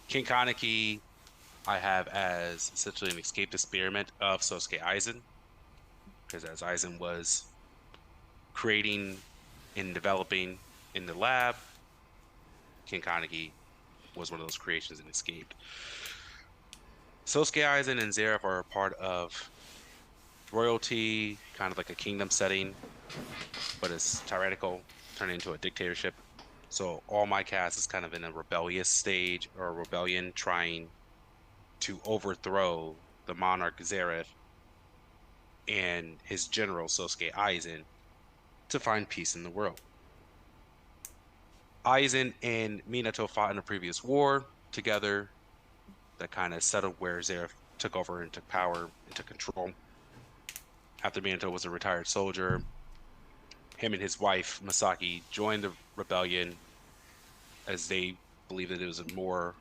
King Kaneki, I have as essentially an escaped experiment of Sosuke Aizen, because as Aizen was creating and developing in the lab, King Kaneki was one of those creations and escaped. Sosuke Aizen and Zeref are a part of royalty, kind of like a kingdom setting, but it's tyrannical, turning into a dictatorship. So all my cast is kind of in a rebellious stage, or a rebellion, trying to overthrow the monarch Zeref and his general Sosuke Aizen to find peace in the world. Aizen and Minato fought in a previous war together that kind of settled where Zeref took over and took power and took control. After Minato was a retired soldier, him and his wife, Masaki, joined the rebellion as they believed that it was a more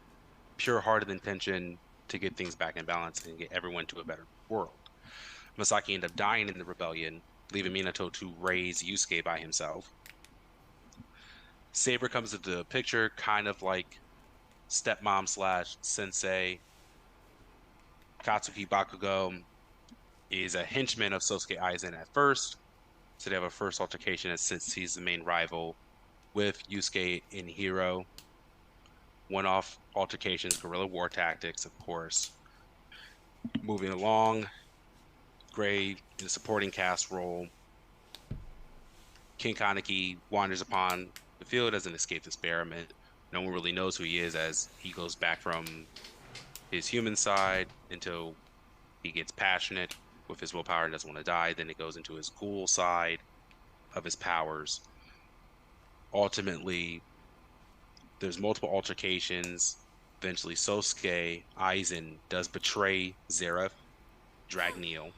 pure-hearted intention to get things back in balance and get everyone to a better world. Masaki ended up dying in the rebellion, leaving Minato to raise Yusuke by himself. Saber comes into the picture, kind of like stepmom / sensei. Katsuki Bakugo is a henchman of Sosuke Aizen at first, so they have a first altercation since he's the main rival with Yusuke and Hiro. One-off altercations, guerrilla war tactics, of course. Moving along, Gray in a supporting cast role. King Kaneki wanders upon the field as an escaped experiment. No one really knows who he is as he goes back from his human side until he gets passionate with his willpower and doesn't want to die. Then it goes into his ghoul side of his powers. Ultimately, there's multiple altercations. Eventually, Sosuke Aizen does betray Zeref, Dragneel,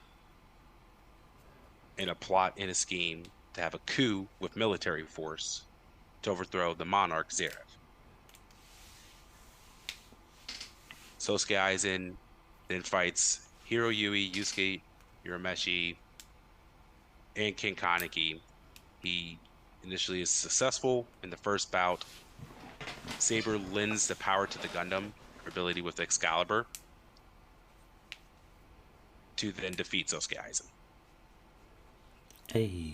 in a plot and a scheme to have a coup with military force to overthrow the monarch Zeref. Sosuke Aizen then fights Hiro Yui, Yusuke Urameshi, and King Kaneki. He initially is successful in the first bout. Saber lends the power to the Gundam, her ability with Excalibur, to then defeat Sosuke Aizen. Hey.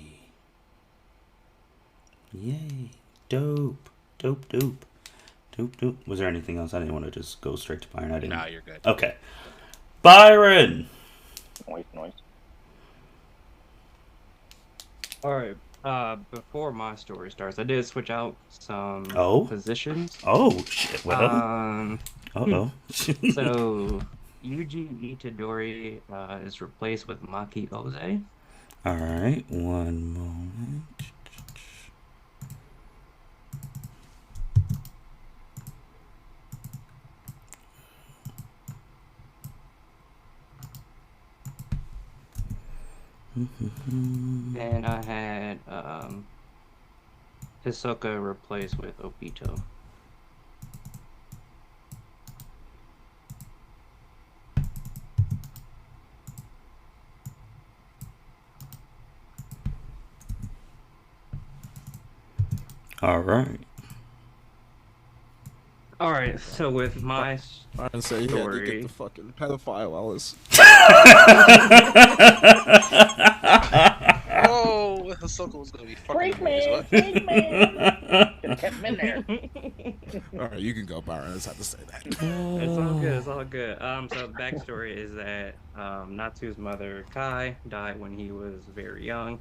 Yay. Dope. Dope, dope. Dope, dope. Was there anything else? I didn't want to just go straight to Byron. I didn't. Nah, you're good. Okay. Byron! Noise. All right. Before my story starts, I did switch out some positions. Oh, shit. Well. Uh-oh. So, Yuji Itadori is replaced with Maki Oze. All right. One moment. And I had Hisoka replaced with Obito. All right. All right. So with my I didn't say he had to get story, the fucking pedophile Ellis. Oh, Hisoka was gonna be fucking Freak man. Could've kept him in there. All right, you can go, Byron. I just have to say that. It's all good. It's all good. So the backstory is that Natsu's mother Kai died when he was very young.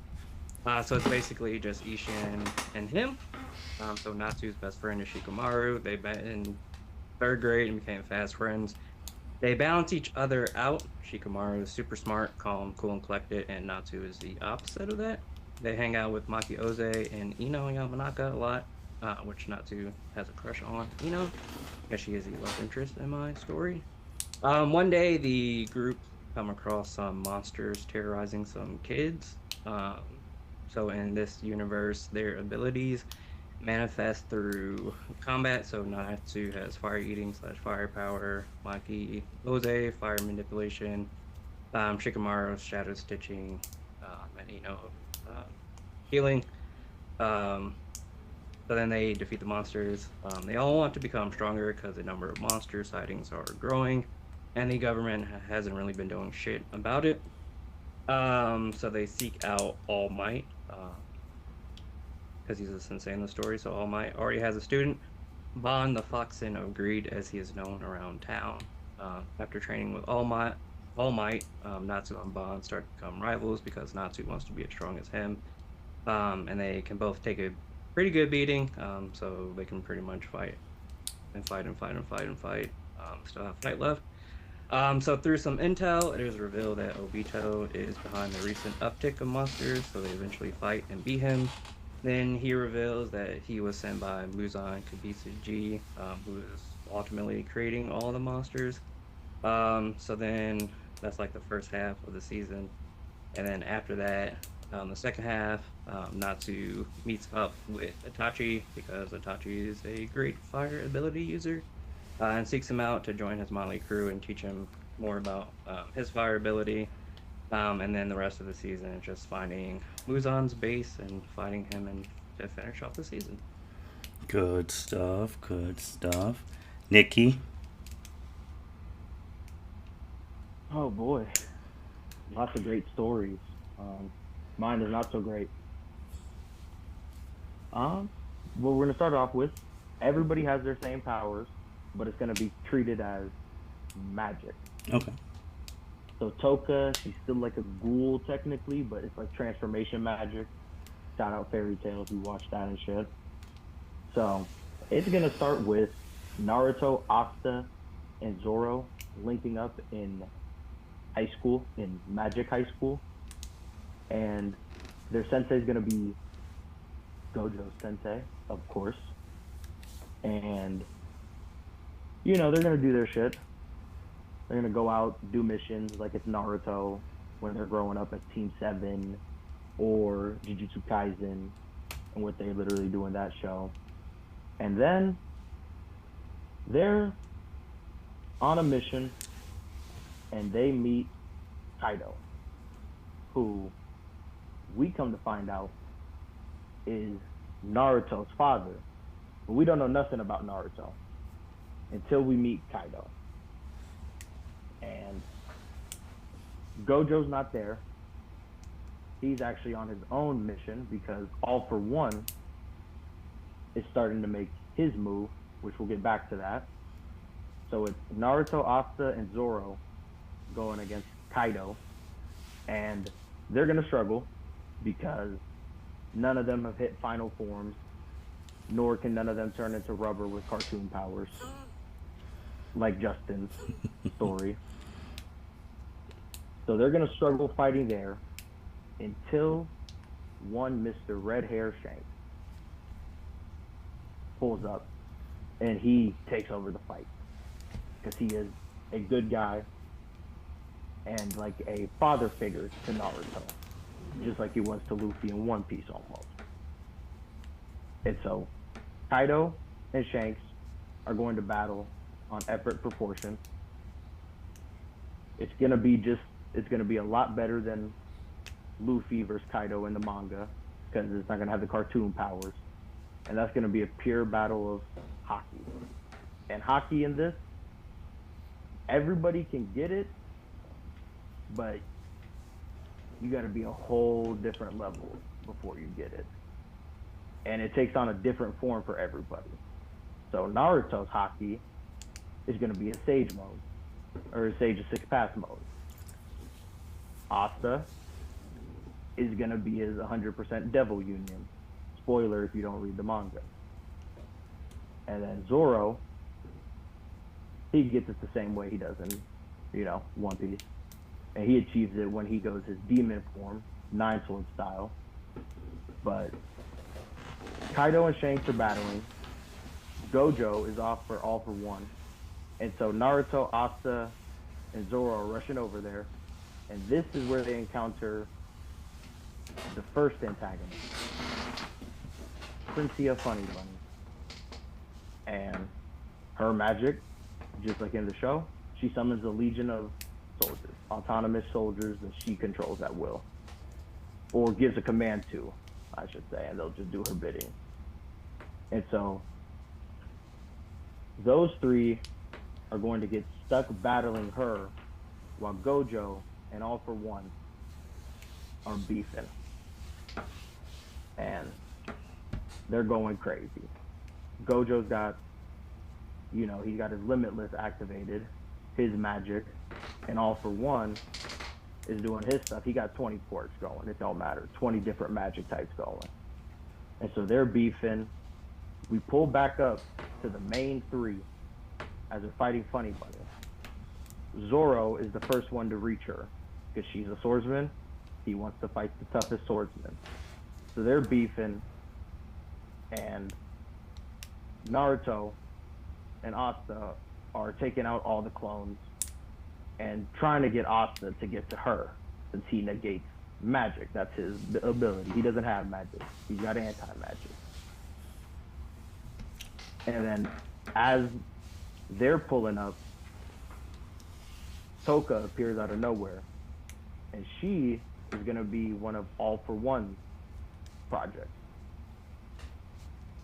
So it's basically just Ishin and him. So Natsu's best friend is Shikamaru. They met in 3rd grade and became fast friends. They balance each other out. Shikamaru is super smart, calm, cool, and collected, and Natsu is the opposite of that. They hang out with Maki Oze and Ino Yamanaka a lot, which Natsu has a crush on Ino, because she is the love interest in my story. One day, the group come across some monsters terrorizing some kids. So in this universe, their abilities manifest through combat. So Natsu has fire eating / firepower, Maki Oze, fire manipulation, Shikamaru shadow stitching, and Ino healing. So then they defeat the monsters. They all want to become stronger because the number of monster sightings are growing, and the government hasn't really been doing shit about it. So they seek out All Might, because he's a sensei in the story. So All Might already has a student, Bon the Foxen of Greed, as he is known around town. After training with All Might, Natsu and Bon start to become rivals because Natsu wants to be as strong as him. And they can both take a pretty good beating, so they can pretty much fight. Still have fight left. So through some intel, it is revealed that Obito is behind the recent uptick of monsters, so they eventually fight and beat him. Then he reveals that he was sent by Muzan Kibisuji, who is ultimately creating all the monsters. So then that's like the first half of the season, and then after that, the second half, Natsu meets up with Itachi because Itachi is a great fire ability user, and seeks him out to join his motley crew and teach him more about his fire ability. And then the rest of the season is just finding Muzan's base and fighting him and to finish off the season. Good stuff. Good stuff. Nikki. Oh boy, lots of great stories. Mine is not so great. Well, we're gonna start off with everybody has their same powers, but it's gonna be treated as magic. Okay. So Toka, she's still like a ghoul technically, but it's like transformation magic. Shout out Fairy Tail if you watch that and shit. So it's gonna start with Naruto, Asta, and Zoro linking up in high school, in Magic High School, and their sensei is gonna be Gojo Sensei, of course, and they're gonna do their shit. They're gonna go out, do missions like it's Naruto when they're growing up as Team 7 or Jujutsu Kaisen and what they literally do in that show. And then they're on a mission and they meet Kaido, who we come to find out is Naruto's father. But we don't know nothing about Naruto until we meet Kaido. And Gojo's not there. He's actually on his own mission because All For One is starting to make his move, which we'll get back to that. So it's Naruto, Asta, and Zoro going against Kaido. And they're going to struggle because none of them have hit final forms, nor can none of them turn into rubber with cartoon powers, like Justin's story. So they're going to struggle fighting there until one Mr. Red Hair Shanks pulls up and he takes over the fight because he is a good guy and like a father figure to Naruto, just like he was to Luffy in One Piece almost. And so Kaido and Shanks are going to battle on effort proportion. It's going to be a lot better than Luffy versus Kaido in the manga because it's not going to have the cartoon powers. And that's going to be a pure battle of hockey. And hockey in this, everybody can get it, but you got to be a whole different level before you get it. And it takes on a different form for everybody. So Naruto's hockey is going to be a Sage mode, or a Sage of Six Paths mode. Asta is going to be his 100% Devil Union. Spoiler if you don't read the manga. And then Zoro, he gets it the same way he does in, One Piece. And he achieves it when he goes his demon form, Nine Sword style. But Kaido and Shanks are battling. Gojo is off for All For One. And so Naruto, Asta, and Zoro are rushing over there. And this is where they encounter the first antagonist, Princia Funny Bunny. And her magic, just like in the show, she summons a legion of soldiers, autonomous soldiers that she controls at will. Or gives a command to, I should say, and they'll just do her bidding. And so those three are going to get stuck battling her while Gojo and All For One are beefing. And they're going crazy. Gojo's got, he's got his Limitless activated, his magic, and All For One is doing his stuff. He got 20 quirks going. It don't matter. 20 different magic types going. And so they're beefing. We pull back up to the main three as they're fighting Funny Bunny. Zoro is the first one to reach her because she's a swordsman. He wants to fight the toughest swordsman. So they're beefing, and Naruto and Asta are taking out all the clones and trying to get Asta to get to her, since he negates magic. That's his ability. He doesn't have magic. He's got anti-magic. And then as they're pulling up, Toka appears out of nowhere. And she is going to be one of All for One's projects.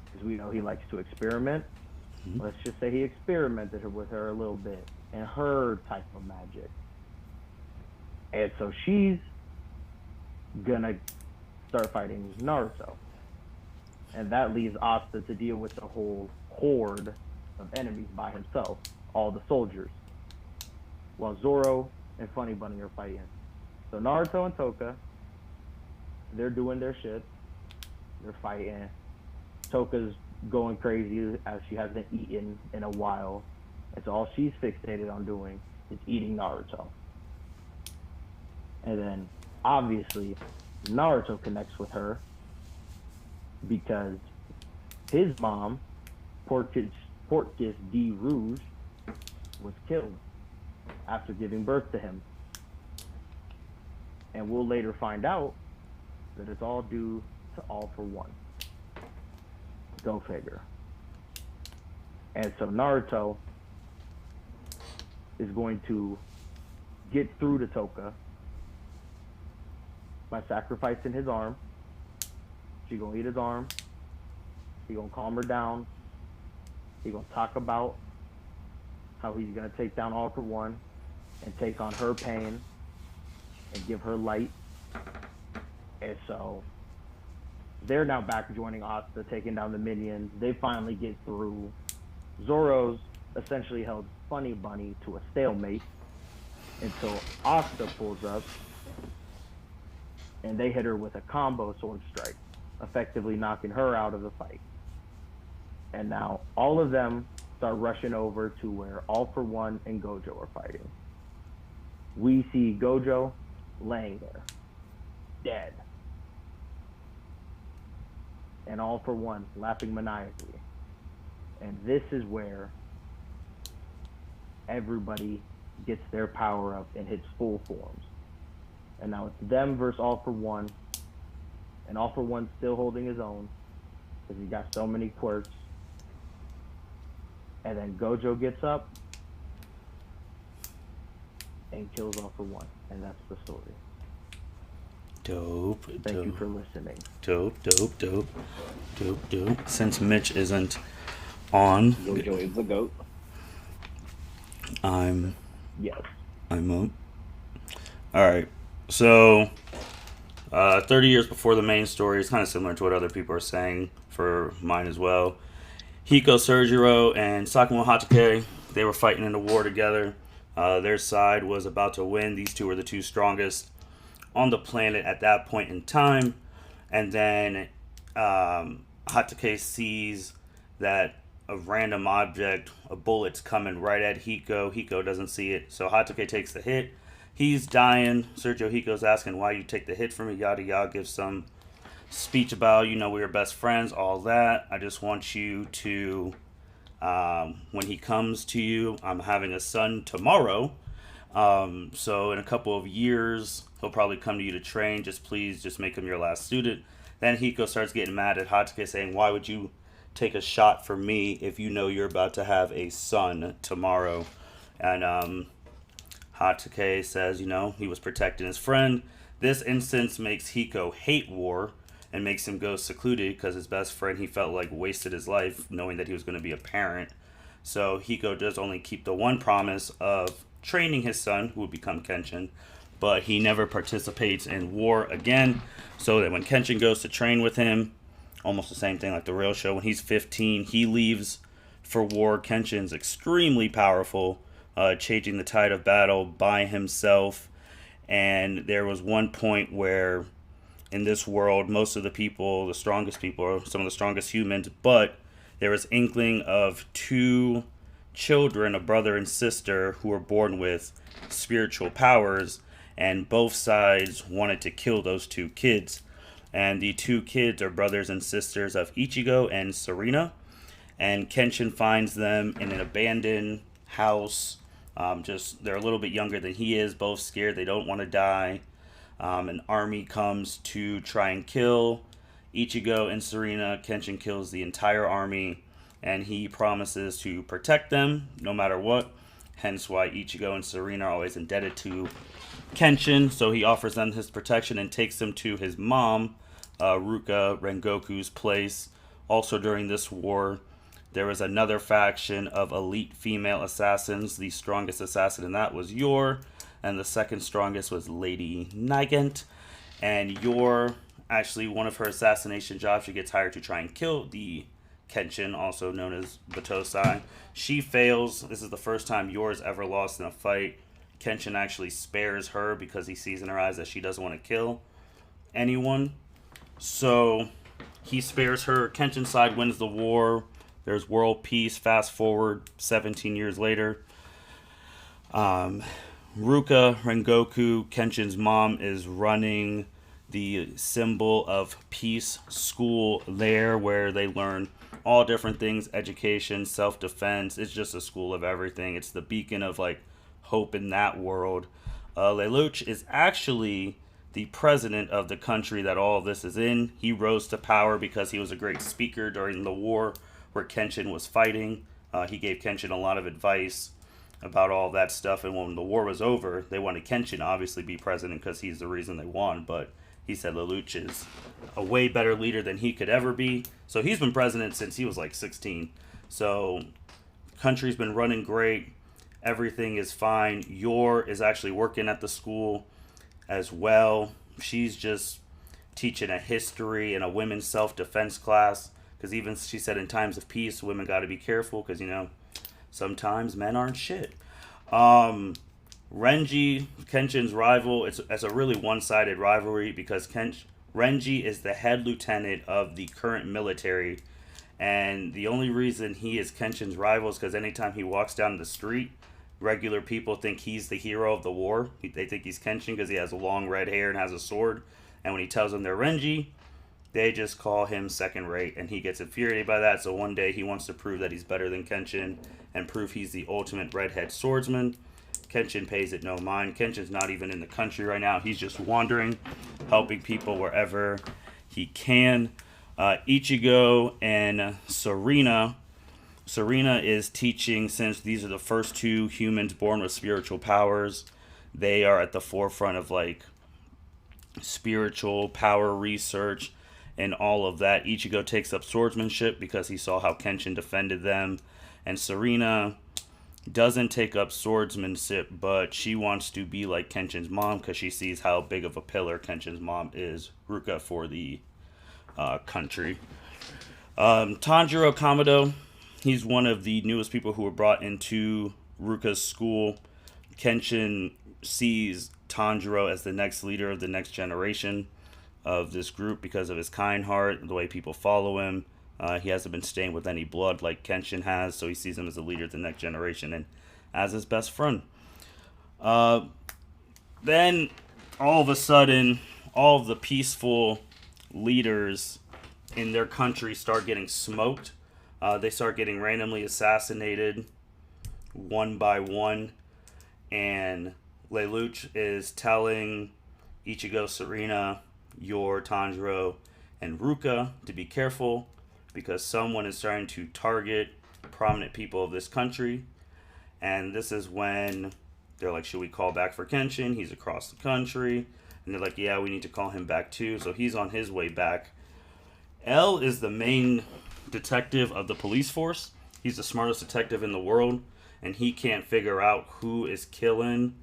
Because we know he likes to experiment. Mm-hmm. Let's just say he experimented with her a little bit and her type of magic. And so she's going to start fighting Naruto. And that leaves Asta to deal with the whole horde of enemies by himself, all the soldiers, while Zoro and Funny Bunny are fighting. So Naruto and Toka, they're doing their shit. They're fighting. Toka's going crazy as she hasn't eaten in a while. And so all she's fixated on doing is eating Naruto. And then, obviously, Naruto connects with her because his mom, Portkis D. Rouge, was killed after giving birth to him. And we'll later find out that it's all due to All for One. Go figure. And so Naruto is going to get through to Toka by sacrificing his arm. She gonna eat his arm. He gonna calm her down. He gonna talk about how he's gonna take down All for One and take on her pain and give her light. And so they're now back joining Asta, taking down the minions. They finally get through. Zoro's essentially held Funny Bunny to a stalemate until Asta pulls up and they hit her with a combo sword strike, effectively knocking her out of the fight. And now all of them start rushing over to where All for One and Gojo are fighting. We see Gojo laying there, dead. And All for One laughing maniacally. And this is where everybody gets their power up in its full forms. And now it's them versus All for One. And All for One's still holding his own because he got so many quirks. And then Gojo gets up and kills All for One. And that's the story. Dope. Thank you for listening. Dope. Since Mitch isn't on, Gojo is the GOAT. I'm on. Alright. So 30 years before the main story is kind of similar to what other people are saying for mine as well. Hiko Sergiro and Sakamo Hatake, they were fighting in a war together. Their side was about to win. These two were the two strongest on the planet at that point in time. And then Hatake sees that a random object, a bullet's coming right at Hiko. Hiko doesn't see it, so Hatake takes the hit. He's dying. Sergio Hiko's asking why you take the hit from me, yada yada, gives some speech about, we were best friends, all that. I just want you to, when he comes to you, I'm having a son tomorrow. So in a couple of years, he'll probably come to you to train. Please make him your last student. Then Hiko starts getting mad at Hatake, saying, why would you take a shot for me if you know you're about to have a son tomorrow? And Hatake says, he was protecting his friend. This instance makes Hiko hate war and makes him go secluded because his best friend, he felt like, wasted his life knowing that he was going to be a parent. So Hiko does only keep the one promise of training his son, who would become Kenshin, but he never participates in war again. So that when Kenshin goes to train with him, almost the same thing like the real show, when he's 15, he leaves for war. Kenshin's extremely powerful, changing the tide of battle by himself. And there was one point where in this world, most of the people, the strongest people, are some of the strongest humans, but there was inkling of two children, a brother and sister, who were born with spiritual powers, and both sides wanted to kill those two kids. And the two kids are brothers and sisters of Ichigo and Serena. And Kenshin finds them in an abandoned house Just they're a little bit younger than he is, both scared. They don't want to die. An army comes to try and kill Ichigo and Serena. Kenshin kills the entire army, and he promises to protect them no matter what. Hence why Ichigo and Serena are always indebted to Kenshin. So he offers them his protection and takes them to his mom, Ruka Rengoku's place. Also during this war, there was another faction of elite female assassins. The strongest assassin in that was Yor, and the second strongest was Lady Nigant. And Yor, actually, one of her assassination jobs, she gets hired to try and kill the Kenshin, also known as Batosai. She fails. This is the first time Yor's ever lost in a fight. Kenshin actually spares her because he sees in her eyes that she doesn't want to kill anyone. So he spares her. Kenshin's side wins the war. There's world peace. Fast forward 17 years later. Ruka Rengoku, Kenshin's mom, is running the symbol of peace school there, where they learn all different things, education, self-defense. It's just a school of everything. It's the beacon of like hope in that world. Lelouch is actually the president of the country that all of this is in. He rose to power because he was a great speaker during the war where Kenshin was fighting. He gave Kenshin a lot of advice about all that stuff, and when the war was over, they wanted Kenshin to obviously be president because he's the reason they won, but he said Lelouch is a way better leader than he could ever be. So he's been president since he was like 16. So country's been running great. Everything is fine. Yor is actually working at the school as well. She's just teaching a history and a women's self-defense class, because even she said in times of peace, women got to be careful because, you know, sometimes men aren't shit. Renji, Kenshin's rival, it's a really one-sided rivalry because Renji is the head lieutenant of the current military, and the only reason he is Kenshin's rival is because anytime he walks down the street, regular people think he's the hero of the war. They think he's Kenshin because he has long red hair and has a sword, and when he tells them they're Renji, they just call him second rate, and he gets infuriated by that. So one day he wants to prove that he's better than Kenshin and prove he's the ultimate redhead swordsman. Kenshin pays it no mind. Kenshin's not even in the country right now. He's just wandering, helping people wherever he can. Ichigo and Serena. Serena is teaching, since these are the first two humans born with spiritual powers. They are at the forefront of like spiritual power research and all of that. Ichigo takes up swordsmanship because he saw how Kenshin defended them. And Serena doesn't take up swordsmanship, but she wants to be like Kenshin's mom because she sees how big of a pillar Kenshin's mom is, Ruka, for the country. Tanjiro Kamado, he's one of the newest people who were brought into Ruka's school. Kenshin sees Tanjiro as the next leader of the next generation of this group because of his kind heart, the way people follow him. He hasn't been stained with any blood like Kenshin has, so he sees him as a leader of the next generation and as his best friend. Then, all of a sudden, all of the peaceful leaders in their country start getting smoked. They start getting randomly assassinated one by one, and Lelouch is telling Ichigo, Serena, Yor, Tanjiro, and Ruka to be careful because someone is trying to target prominent people of this country. And this is when they're like, should we call back for Kenshin? He's across the country. And they're like, yeah, we need to call him back too. So he's on his way back. L is the main detective of the police force. He's the smartest detective in the world, and he can't figure out who is killing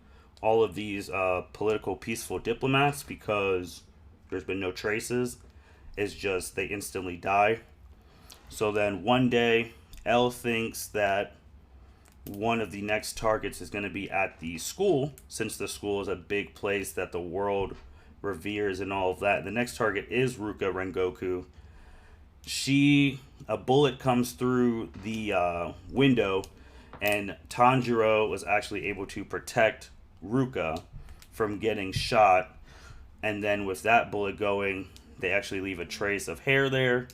all of these political peaceful diplomats because there's been no traces. It's just they instantly die. So then one day, L thinks that one of the next targets is going to be at the school, since the school is a big place that the world reveres and all of that. The next target is Ruka Rengoku. A bullet comes through the window, and Tanjiro was actually able to protect Ruka from getting shot. And then with that bullet going, they actually leave a trace of hair there.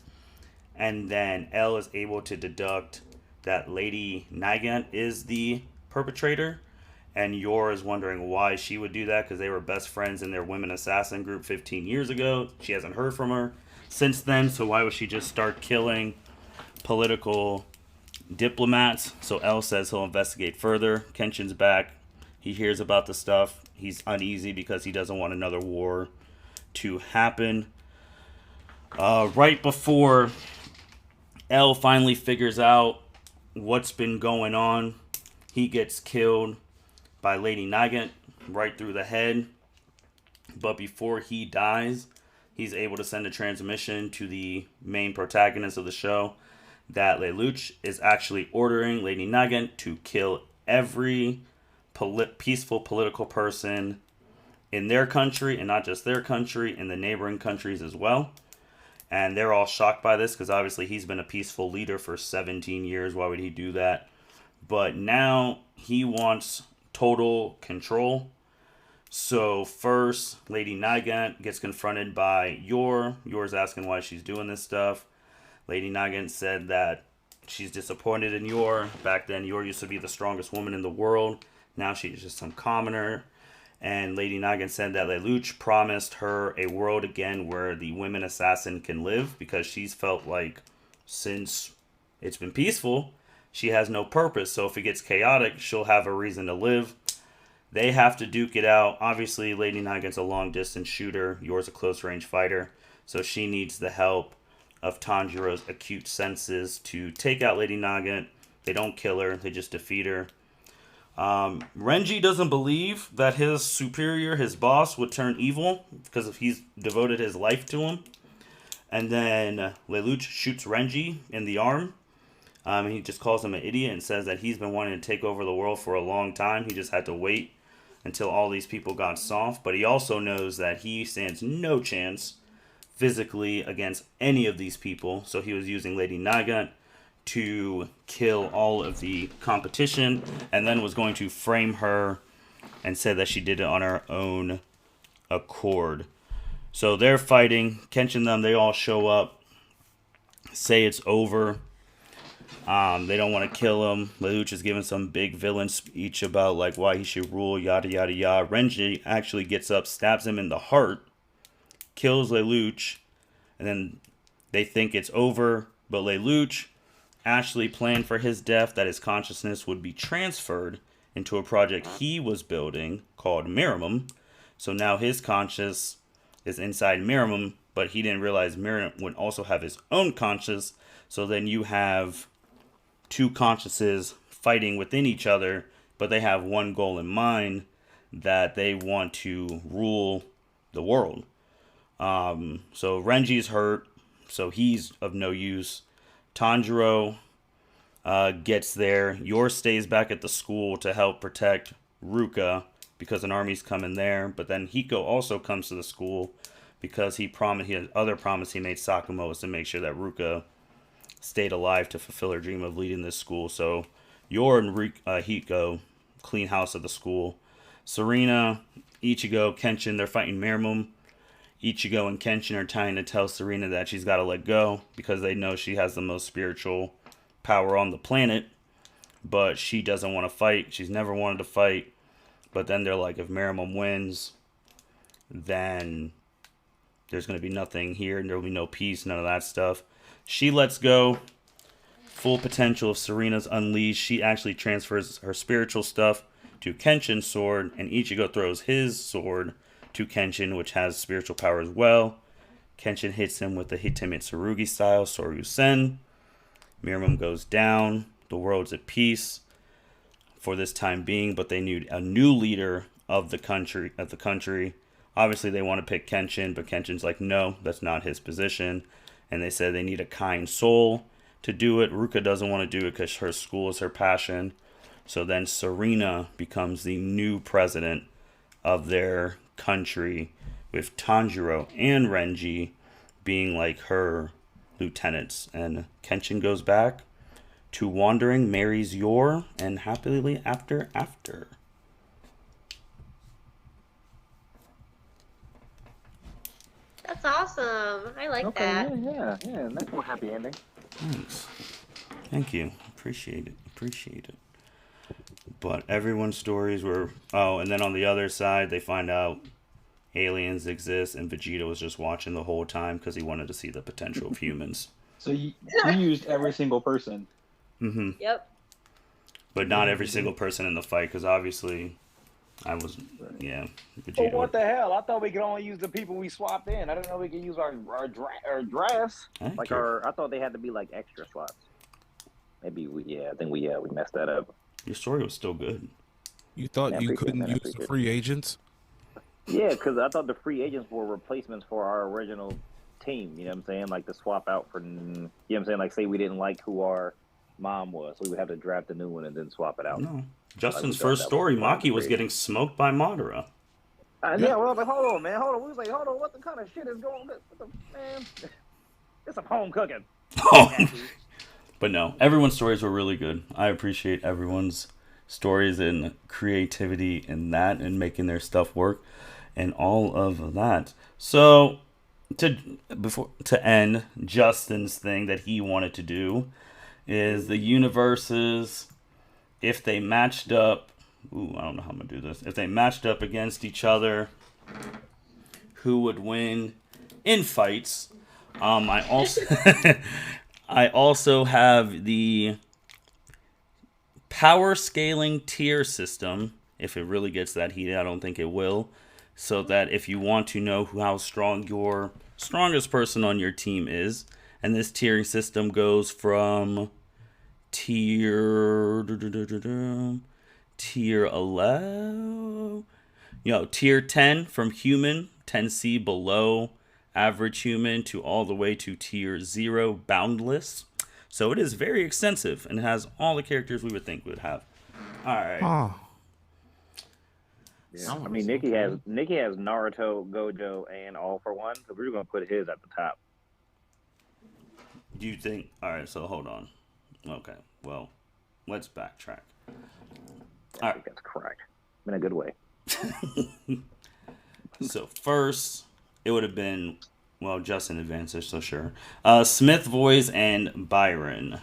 And then L is able to deduct that Lady Nigant is the perpetrator. And Yor is wondering why she would do that because they were best friends in their women assassin group 15 years ago. She hasn't heard from her since then, so why would she just start killing political diplomats? So L says he'll investigate further. Kenshin's back. He hears about the stuff. He's uneasy because he doesn't want another war to happen. Right before L finally figures out what's been going on, he gets killed by Lady Nagant right through the head. But before he dies, he's able to send a transmission to the main protagonist of the show that Lelouch is actually ordering Lady Nagant to kill every peaceful political person in their country, and not just their country, in the neighboring countries as well. And they're all shocked by this because obviously he's been a peaceful leader for 17 years. Why would he do that? But now he wants total control. So first, Lady Nagant gets confronted by Yor. Yor's asking why she's doing this stuff. Lady Nagant said that she's disappointed in Yor. Back then, Yor used to be the strongest woman in the world. Now she's just some commoner. And Lady Nagant said that Lelouch promised her a world again where the women assassin can live, because she's felt like since it's been peaceful, she has no purpose. So if it gets chaotic, she'll have a reason to live. They have to duke it out. Obviously, Lady Nagant's a long-distance shooter. Yor's a close-range fighter. So she needs the help of Tanjiro's acute senses to take out Lady Nagant. They don't kill her. They just defeat her. Renji doesn't believe that his superior, his boss, would turn evil because he's devoted his life to him. And then Lelouch shoots Renji in the arm. He just calls him an idiot and says that he's been wanting to take over the world for a long time. He just had to wait until all these people got soft. But he also knows that he stands no chance physically against any of these people. So he was using Lady Nagant to kill all of the competition, and then was going to frame her and said that she did it on her own accord. So they're fighting. Kenshin and them, they all show up, say it's over. They don't want to kill him. Lelouch is giving some big villain speech about like why he should rule, yada yada yada. Renji actually gets up, stabs him in the heart, kills Lelouch, and then they think it's over. But Lelouch actually planned for his death, that his consciousness would be transferred into a project he was building called Miramum. So now his conscious is inside Miramum, but he didn't realize Miramum would also have his own conscious. So then you have two consciouses fighting within each other, but they have one goal in mind, that they want to rule the world. So Renji's hurt, so he's of no use. Tanjiro gets there. Yor stays back at the school to help protect Ruka because an army's coming there. But then Hiko also comes to the school because he had other promise he made Sakumo was to make sure that Ruka stayed alive to fulfill her dream of leading this school. So Yor and Hiko clean house at the school. Serena, Ichigo, Kenshin, they're fighting Miramum. Ichigo and Kenshin are trying to tell Serena that she's got to let go because they know she has the most spiritual power on the planet, but she doesn't want to fight. She's never wanted to fight. But then they're like, if Miramum wins, then there's going to be nothing here and there will be no peace, none of that stuff. She lets go. Full potential of Serena's unleashed. She actually transfers her spiritual stuff to Kenshin's sword, and Ichigo throws his sword to Kenshin, which has spiritual power as well. Kenshin hits him with the Hitame Tsurugi style Soryu Sen. Miramum goes down. The world's at peace for this time being, but they need a new leader of the country. Obviously, they want to pick Kenshin, but Kenshin's like, no, that's not his position. And they said they need a kind soul to do it. Ruka doesn't want to do it because her school is her passion. So then Serena becomes the new president of their country, with Tanjiro and Renji being like her lieutenants. And Kenshin goes back to wandering, marries Yor, and happily after. That's awesome. I like that. Yeah. Nice more happy ending. Thanks. Thank you. Appreciate it. But everyone's stories were... Oh, and then on the other side, they find out aliens exist, and Vegeta was just watching the whole time because he wanted to see the potential of humans. So you used every single person. Mm-hmm. Yep. But not every single person in the fight, because obviously I was... Yeah. Vegeta But what the hell? I thought we could only use the people we swapped in. I didn't know we could use our drafts. Like I thought they had to be like extra slots. Maybe I think we messed that up. Your story was still good. You thought you couldn't use the free agents? Yeah, because I thought the free agents were replacements for our original team. You know what I'm saying? Like to swap out for, you know what I'm saying? Like say we didn't like who our mom was, so we would have to draft a new one and then swap it out. No. Justin's first story, Maki was getting smoked by Madara. Yeah, well, but hold on, man. Hold on. We was like, hold on, what the kind of shit is going on? Man, it's some home cooking. But no, everyone's stories were really good. I appreciate everyone's stories and creativity in that and making their stuff work and all of that. So to end Justin's thing that he wanted to do is the universes, if they matched up, I don't know how I'm gonna do this. If they matched up against each other, who would win in fights? I also have the power scaling tier system. If it really gets that heated, I don't think it will. So that if you want to know how strong your strongest person on your team is, and this tiering system goes from tier 11, tier 10 from human, 10C below average human, to all the way to tier 0 boundless. So it is very extensive and has all the characters we would think we would have. All right. Oh. Yeah. I mean, Nikki has Naruto, Gojo, and All for One, so we're gonna put his at the top. Do you think? All right. So hold on. Okay. Well, let's backtrack. I think that's correct. In a good way. So first, it would have been, well, Justin advances, so sure. Smith Boys and Byron.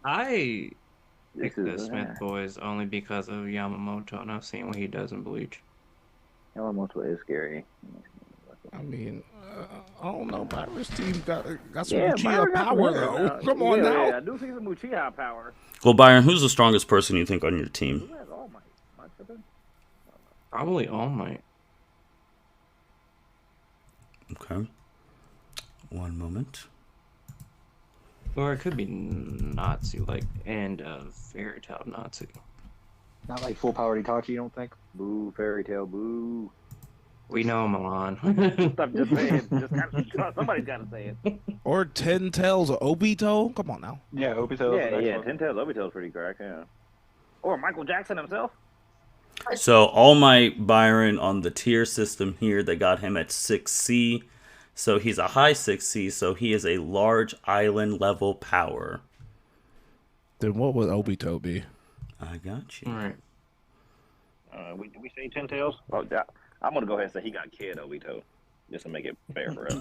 I picked the Smith Boys only because of Yamamoto, and I've seen what he does in Bleach. Yamamoto is scary. I mean, I don't know. Byron's team got some Yeah, Uchiha power, though. Come on now. Yeah, I do see some Uchiha power. Well, Byron, who's the strongest person you think on your team? Who has All Might? Am I tripping? Probably All Might. Okay. One moment. Or it could be Natsu, and Fairy Tail Natsu. Not like full power Itachi, you don't think? Boo, Fairy Tail, boo. We know Milan. I'm just saying. Somebody's got to say it. Or 10 Tails Obito? Come on now. Yeah, Obito. Yeah, 10 Tails Obito is pretty correct, yeah. Or Michael Jackson himself. So All Might Byron on the tier system here, they got him at 6C. So he's a high 6C, so he is a large island level power. Then what would Obito be? I got you. All right. Did we say 10 Tails? Oh, yeah. I'm going to go ahead and say he got Kid Obito, just to make it fair for us.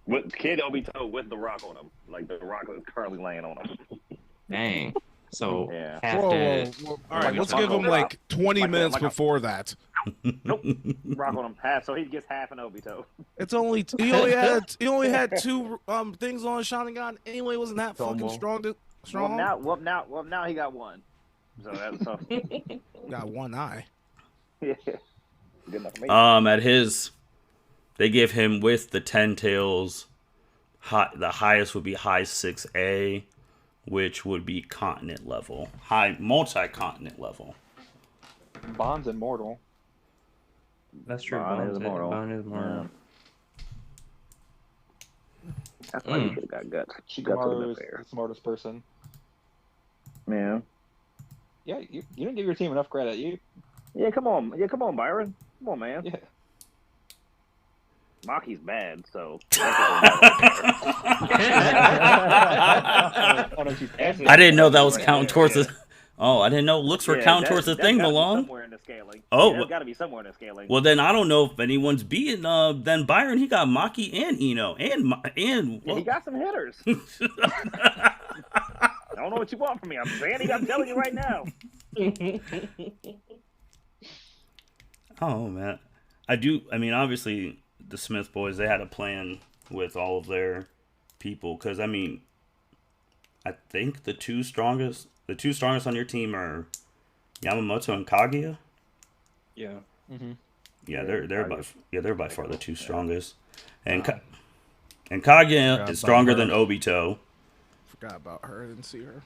With Kid Obito with the rock on him. Like, the rock is currently laying on him. Dang. So, Yeah. Whoa. All right, let's give him like 20 minutes before that. Nope. Rock on him half, so he gets half an Obito. It's only he only had two things on Sharingan anyway. Wasn't that fucking strong? Well, now he got one. So that's so. Got one eye. Yeah. Good enough for me. At his, they give him with the 10 tails. The highest would be high 6A, which would be continent level, high multi-continent level. Bond's immortal. That's true. Bond is immortal. Bond is immortal. That's why you should have got guts. Guts would have been Shikamaru is fair. the smartest person. Yeah. Yeah, you didn't give your team enough credit. Yeah, come on. Yeah, come on, Byron. Come on, man. Yeah. Maki's bad, so. I didn't know that was counting towards the. Oh, I didn't know looks were Yeah, counted that- towards the that's thing, gotta be Malone. somewhere in the scaling. Oh, Yeah, that's got to be somewhere in the scaling. Well, then I don't know if anyone's beating. Then Byron, he got Maki and Eno and Yeah, he got some hitters. I don't know what you want from me. I'm telling you right now. Oh man, I do. I mean, obviously the Smith boys, they had a plan with all of their people, because I mean, I think the two strongest on your team are Yamamoto and Kaguya. Yeah. Mm-hmm. Yeah, they're by far the two strongest, and and Kaguya is stronger than Obito. Forgot about her. I didn't see her.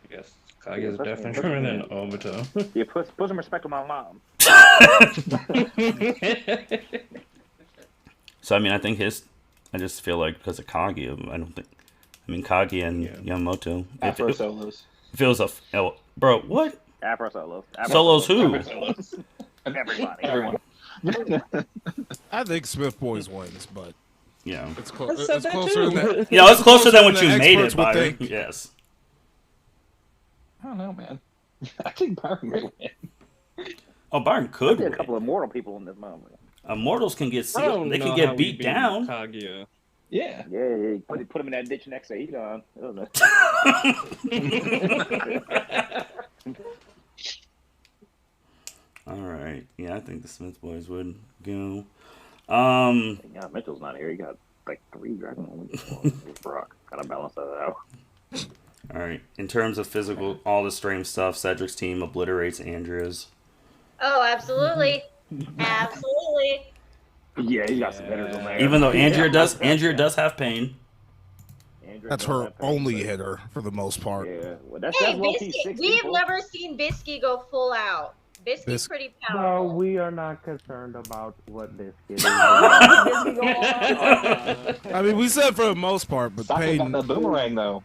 Yes. Kaguya is definitely stronger than Obito. Yeah, put some respect on my mom. So I mean, I just feel like because of Kaguya, Kaguya and Yamamoto. Afro solos. Feels bro. What? Afro solos. Solos who? Everybody. Everyone. I think Smith Boys wins, but Yeah. it's, I it's said that closer too. than that. Yeah, it's closer than what the you made it, experts would Byron. think. Yes. I don't know, man. I think Byron may win. Oh, Byron could There's a win. couple of mortal people in this moment. Immortals can get I sealed. don't They know can how get we beat beat down. Kaguya. Yeah. Yeah, put him in that ditch next to he's gone. All right. Yeah, I think the Smith boys would go. Yeah, Mitchell's not here. He got like 3 Dragon Rock. Gotta balance that out. All right. In terms of physical, all the strange stuff, Cedric's team obliterates Andrea's. Oh, absolutely. Absolutely. Yeah, he got some hitters on there. Even though Andrea does have pain. That's her only hitter for the most part. Yeah, well, that's Hey, low-key Biscuit. 6 We've people. never seen Biscuit go full out. Biscuit's pretty No, powerful. we are not concerned about what this kid is. I mean, we said for the most part, but Saka got Payne. that boomerang, though.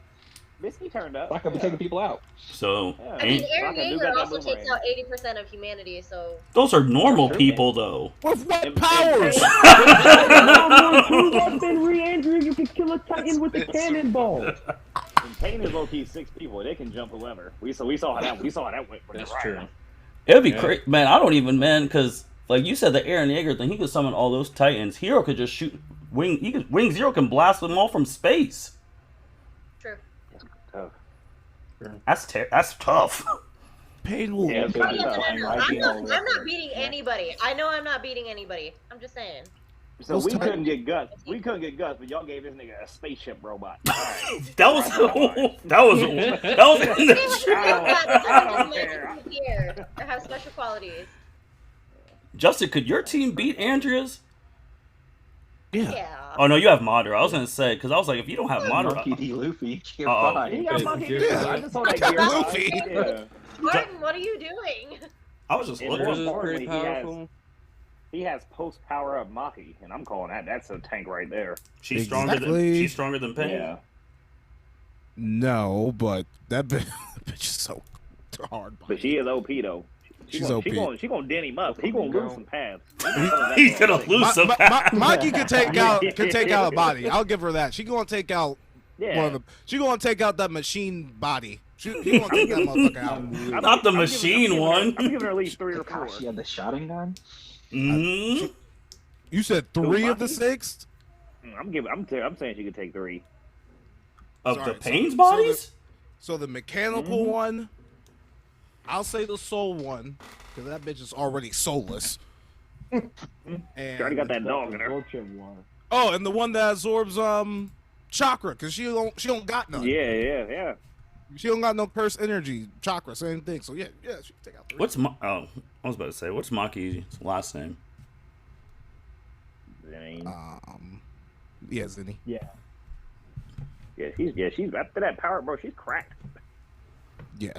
Biscuit turned up. Saka be taking people out. So Yeah. I mean, An- Aaron Saka do Yeager got that also takes boomerang. out 80% of humanity, so... those are normal True, people, though. With what powers? Then re-Andrew, you can kill a Titan with a cannonball. And Payne is low-key 6 people. They can jump whoever. We saw how that went for That's the true. Ryan. It would be crazy, man. I don't even, man, because like you said, the Aaron Yeager thing, he could summon all those Titans. Hero could just shoot Wing Zero can blast them all from space. True. Tough. That's tough. Payne will. Yeah, it's Oh, gonna be yeah, tough. no. I'm not beating anybody. I know I'm not beating anybody. I'm just saying. So we couldn't get guts. We couldn't get guts, but y'all gave this nigga a spaceship robot. All right. That was in the I don't care. Here or have special qualities. Justin, could your team beat Andrea's? Yeah. Oh no, you have Madara. I was gonna say because I was like, if you don't have Monkey Madara, D. Luffy. You're Uh-oh. fine. He got monkey Yeah. too. I just saw that gear. Luffy. Yeah. Martin, what are you doing? I was just And looking. more Yours is pretty importantly, powerful. he has post power up Maki, and I'm calling that's a tank right there. She's Exactly. stronger than Pain. Yeah. No, but that bitch is so hard. But she is OP though. She's OP. She gonna den him up. He gonna lose some paths. He's gonna lose some. Maki can take out a body. I'll give her that. She gonna take out Yeah. one of the. She gonna take out that machine body. She gonna take that motherfucker out. Not the machine one. I'm giving her at least 3 or 4. She had the shotting gun. Mm-hmm. You said 3 of the 6. I'm saying she could take 3. Of Sorry, the Pain's so bodies? So the mechanical one, I'll say the soul one, because that bitch is already soulless. She already got that dog in her. Bullshit one. Oh, and the one that absorbs chakra, because she don't got none. Yeah. She don't got no cursed energy chakra, same thing. So yeah, she can take out 3. I was about to say, what's Maki's last name? Zane. Yeah, Zinni. Yeah. She's after that power, bro. She's cracked. Yeah.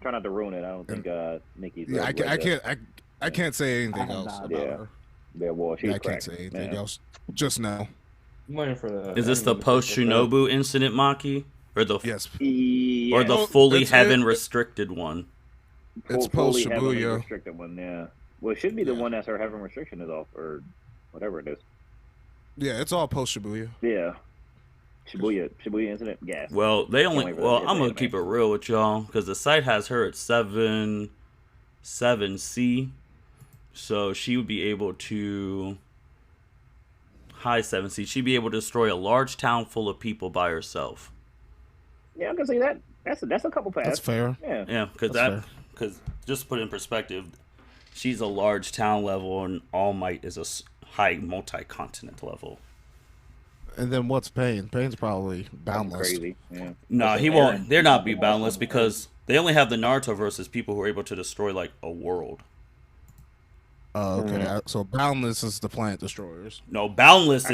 Try not to ruin it. I don't think Nikki's. Yeah, I can't say anything else about Yeah. her. Yeah, well, she's Yeah, I can't cracked. say anything Yeah. else. Just now. I'm waiting for the. Is this the post Shinobu incident, Maki, or the Yes. or the Oh, fully it's- heaven restricted one? It's Fully post heavily Shibuya. restricted one. Yeah. Well, it should be the one that's her heaven restriction is off, or whatever it is. Yeah, it's all post Shibuya. Yeah. Shibuya incident. Gas. Well, they only. wait for Well, that I'm gonna anime. keep it real with y'all because the site has her at 7C, so she would be able to high 7C. She'd be able to destroy a large town full of people by herself. Yeah, I can see that. That's a couple passes. That's fair. Yeah. Yeah, because just to put it in perspective, she's a large town level, and All Might is a high multi-continent level. And then what's Pain? Pain's probably boundless. Crazy. Yeah. No, he won't. They're not be boundless because they only have the Naruto versus people who are able to destroy like a world. Okay. So boundless is the planet destroyers. No, boundless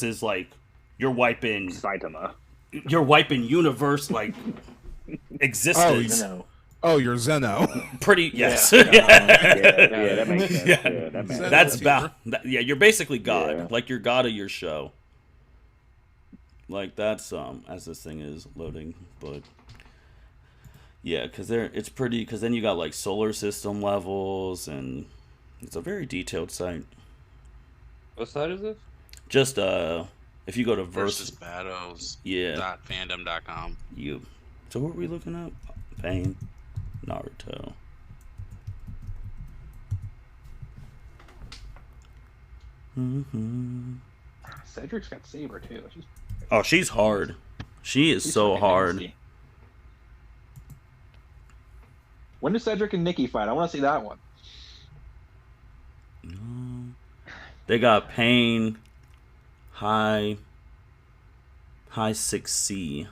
is like you're wiping Saitama. You're wiping universe like existence. Oh, you're Zeno. Pretty yes. Yeah, that makes sense. Yeah. Yeah, that makes sense. That's yeah, you're basically God. Yeah. Like you're God of your show. Like that's as this thing is loading, but yeah, because it's pretty. Because then you got like solar system levels, and it's a very detailed site. What side is this? Just if you go to Versus battles. Yeah. .fandom.com. So what were we looking up? Pain, Naruto. Cedric's got Saber too. She's hard. She is so hard. Nasty. When does Cedric and Nikki fight? I want to see that one. They got Pain, high 6C.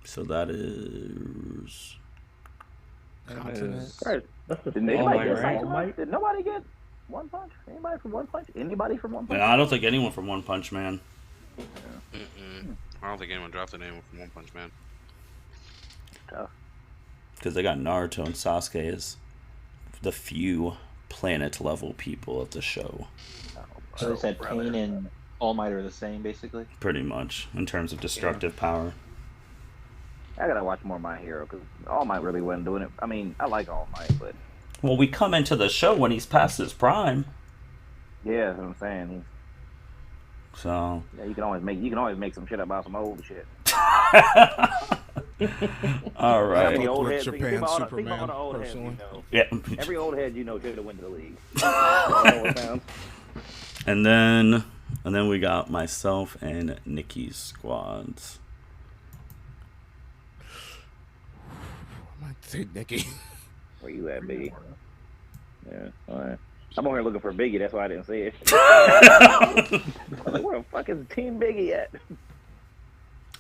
So that is. Did anybody get Saitama? Did nobody get One Punch? Anybody from One Punch? Anybody from One Punch? I don't think anyone from One Punch Man. I don't think anyone drafted anyone from One Punch Man. Tough. Because they got Naruto and Sasuke as the few planet level people of the show. So they said Pain and All Might are the same, basically. Pretty much in terms of destructive power. I gotta watch more of My Hero because All Might really wasn't doing it. I mean, I like All Might, but Well, we come into the show when he's past his prime. yeah, that's what I'm saying. So Yeah, you can always make some shit about some old shit. all right. Every old head, Japan think about all Superman, the old heads, personally. Yeah. Every old head you know should have went to the league. You know what it sounds? And then we got myself and Nikki's squads. I might take Nikki. Where you at, Biggie? Yeah, all right. I'm over here looking for Biggie. That's why I didn't see it. Where the fuck is Team Biggie at?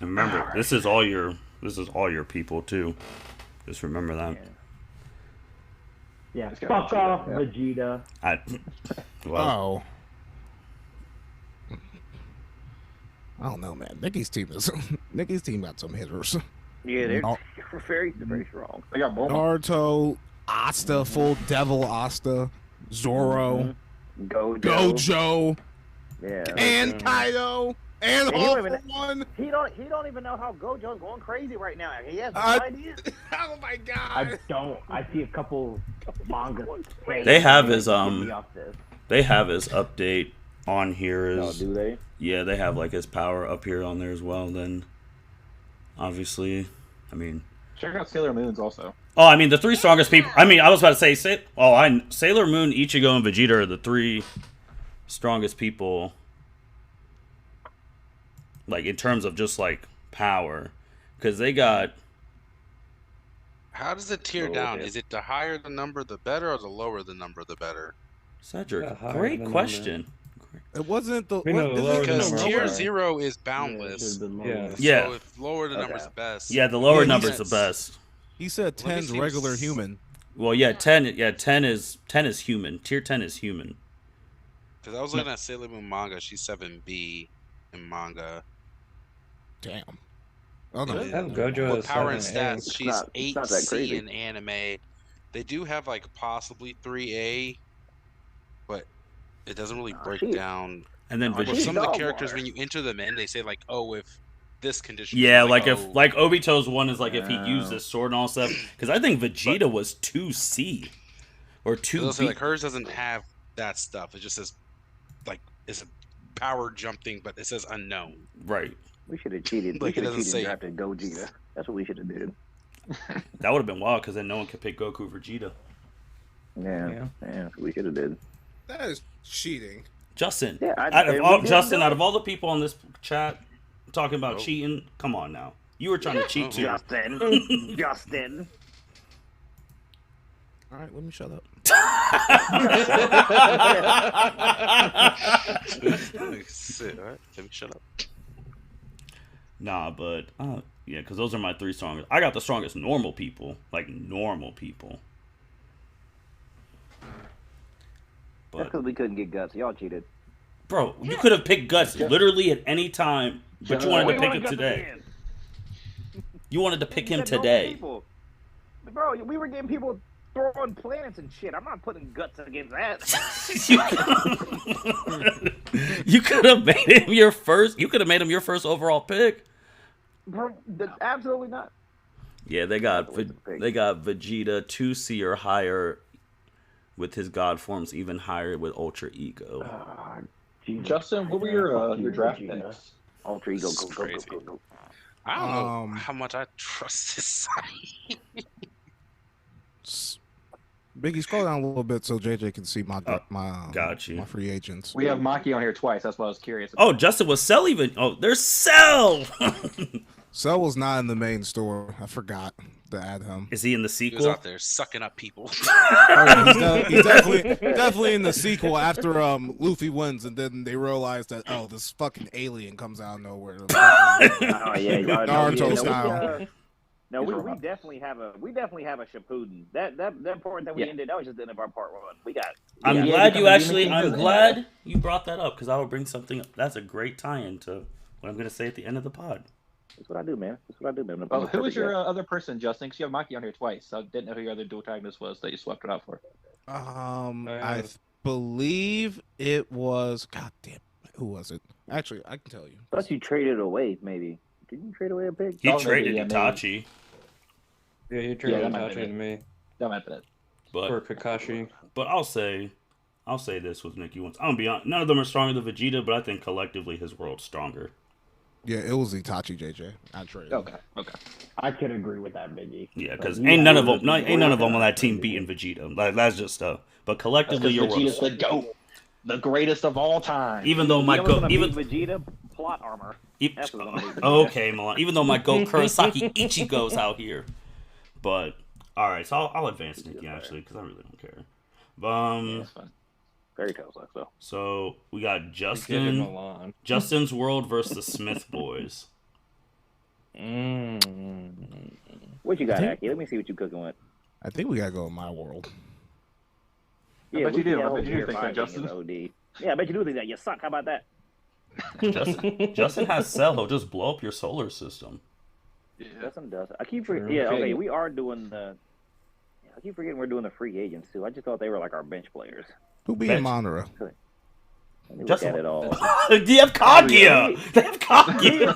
And remember, this is all your people too. Just remember that. Yeah, fuck off, Vegeta. Oh. I don't know, man. Nikki's team got some hitters. Yeah, they're very strong. They got Bulma. Naruto, Asta, full Devil Asta, Zoro, Gojo, Yeah, and Kaido, and He All don't for even- One. He don't even know how Gojo's going crazy right now. He has no idea. Oh my god! I see a couple manga. They have his Get me off this. They have his update on here. No, do they? Yeah, they have like his power up here on there as well. Then, obviously, I mean. Check out Sailor Moon's also. Oh, I mean the three strongest people. I mean, I was about to say, Sailor Moon, Ichigo, and Vegeta are the three strongest people. Like in terms of just like power, because they got. How does it tier down? Is it the higher the number, the better, or the lower the number, the better? Cedric, Yeah, great higher question. It wasn't the. We know the lower Because number. tier Right. 0 is boundless. Yeah. Yeah. So if lower the number's the best. Yeah, the lower Yeah, number's the he's- best. He said Let me 10's see. regular human. Well, yeah, 10 is human. Tier 10 is human. Because I was looking at Sailor Moon manga, she's 7B in manga. Damn. Oh no. I have Gojo With as power and 7A. stats, she's it's not that 8C crazy. in anime. They do have like possibly 3A, but it doesn't really break she- down. And then Oh, With Vegeta. she's some of the dog characters, water. when you enter them in, they say like, "Oh, if this condition." Yeah, like if oh, like Obito's one is like if he Yeah. used this sword and all stuff. Because I think Vegeta was 2C or they'll 2B. say like hers doesn't have that stuff. It just says like it's a power jump thing, but it says unknown. Right. We should have cheated. Like, We it should have doesn't cheated say. and drafted Gogeta. That's what we should have did. That would have been wild because then no one could pick Goku Vegeta. Yeah, we should have did. That is cheating. Justin, Yeah, Justin, out of all the people on this chat talking about cheating, come on now. You were trying to cheat too. Justin. All right, let me shut up. Sit, all right? Let me shut up. Nah, but yeah, because those are my 3 strongest. I got the strongest normal people, like normal people. That's because we couldn't get Guts. Y'all cheated. Bro, you could have picked Guts literally at any time, but you wanted to pick him today. You wanted to pick him today. Bro, we were getting people throwing planets and shit. I'm not putting Guts against that. You could have made him your first. You could have made him your first overall pick. Bro, absolutely not. Yeah, they got Vegeta 2C or higher with his god forms, even higher with Ultra Ego. Justin, what were your draft picks? Ultra Ego, This is crazy. go. I don't know how much I trust this site. Biggie, scroll down a little bit so JJ can see my got you. my free agents. We have Maki on here twice. That's why I was curious. Oh, Justin, was Cell even? Oh, there's Cell. Cell was not in the main store. I forgot to add him. Is he in the He was sequel? out there sucking up people. He's definitely in the sequel after Luffy wins, and then they realize that this fucking alien comes out of nowhere. Naruto style. No, we definitely have a Shippuden. That part that we ended, that was just the end of our part 1. I'm glad you brought that up because I will bring something up. That's a great tie-in to what I'm going to say at the end of the pod. That's what I do, man. Oh, who was your other person, Justin? Because you have Maki on here twice. So I didn't know who your other dual antagonist was that you swapped it out for. I believe it was. God damn, who was it? Actually, I can tell you. Plus, you traded away, maybe. Did you trade away a pig? He traded Itachi. Yeah, he traded Itachi to me. That might be it. Or Kakashi. But I'll say this with Nicky once. I'm gonna be honest. None of them are stronger than Vegeta, but I think collectively his world's stronger. Yeah, it was Itachi, JJ. I traded. Okay. I could agree with that, Biggie. Yeah, because ain't none of them on that team beating Vegeta. Like that's just stuff. But collectively, your Vegeta's world. the GOAT, the greatest of all time. Even though my Vegeta plot armor. Okay, Milan. Even though my GOAT Kurosaki Ichigo's out here, but all right. So I'll advance Nicky actually because I really don't care. That's fun. Very close, though. So we got Justin's World versus the Smith Boys. What you got, Aki? Let me see what you cooking with. I think we gotta go with my world. Yeah, I bet you do. I bet you do think that, Justin. Yeah, I bet you do think that. You suck. How about that? Justin has Cell. He'll just blow up your solar system. Yeah. Justin does. I keep forgetting. Yeah, okay, we are doing the. I keep forgetting we're doing the free agents too. I just thought they were like our bench players. Who beat Monera? Look at it all. They have Kaguya. They have Kaguya.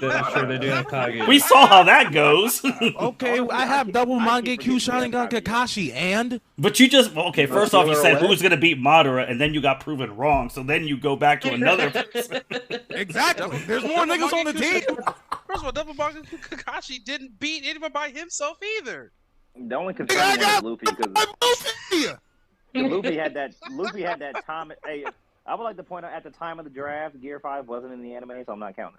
That's true, they do have Kaguya. We saw how that goes. Okay, I have double Mangekyo Sharingan Kakashi and. But you just first off, you said who's gonna beat Madara, and then you got proven wrong. So then you go back to another person. Exactly. There's more niggas on the team. First of all, Double Mangekyo Kakashi didn't beat anyone by himself either. The only concern was Luffy because Luffy had that time. Hey, I would like to point out at the time of the draft, Gear 5 wasn't in the anime, so I'm not counting.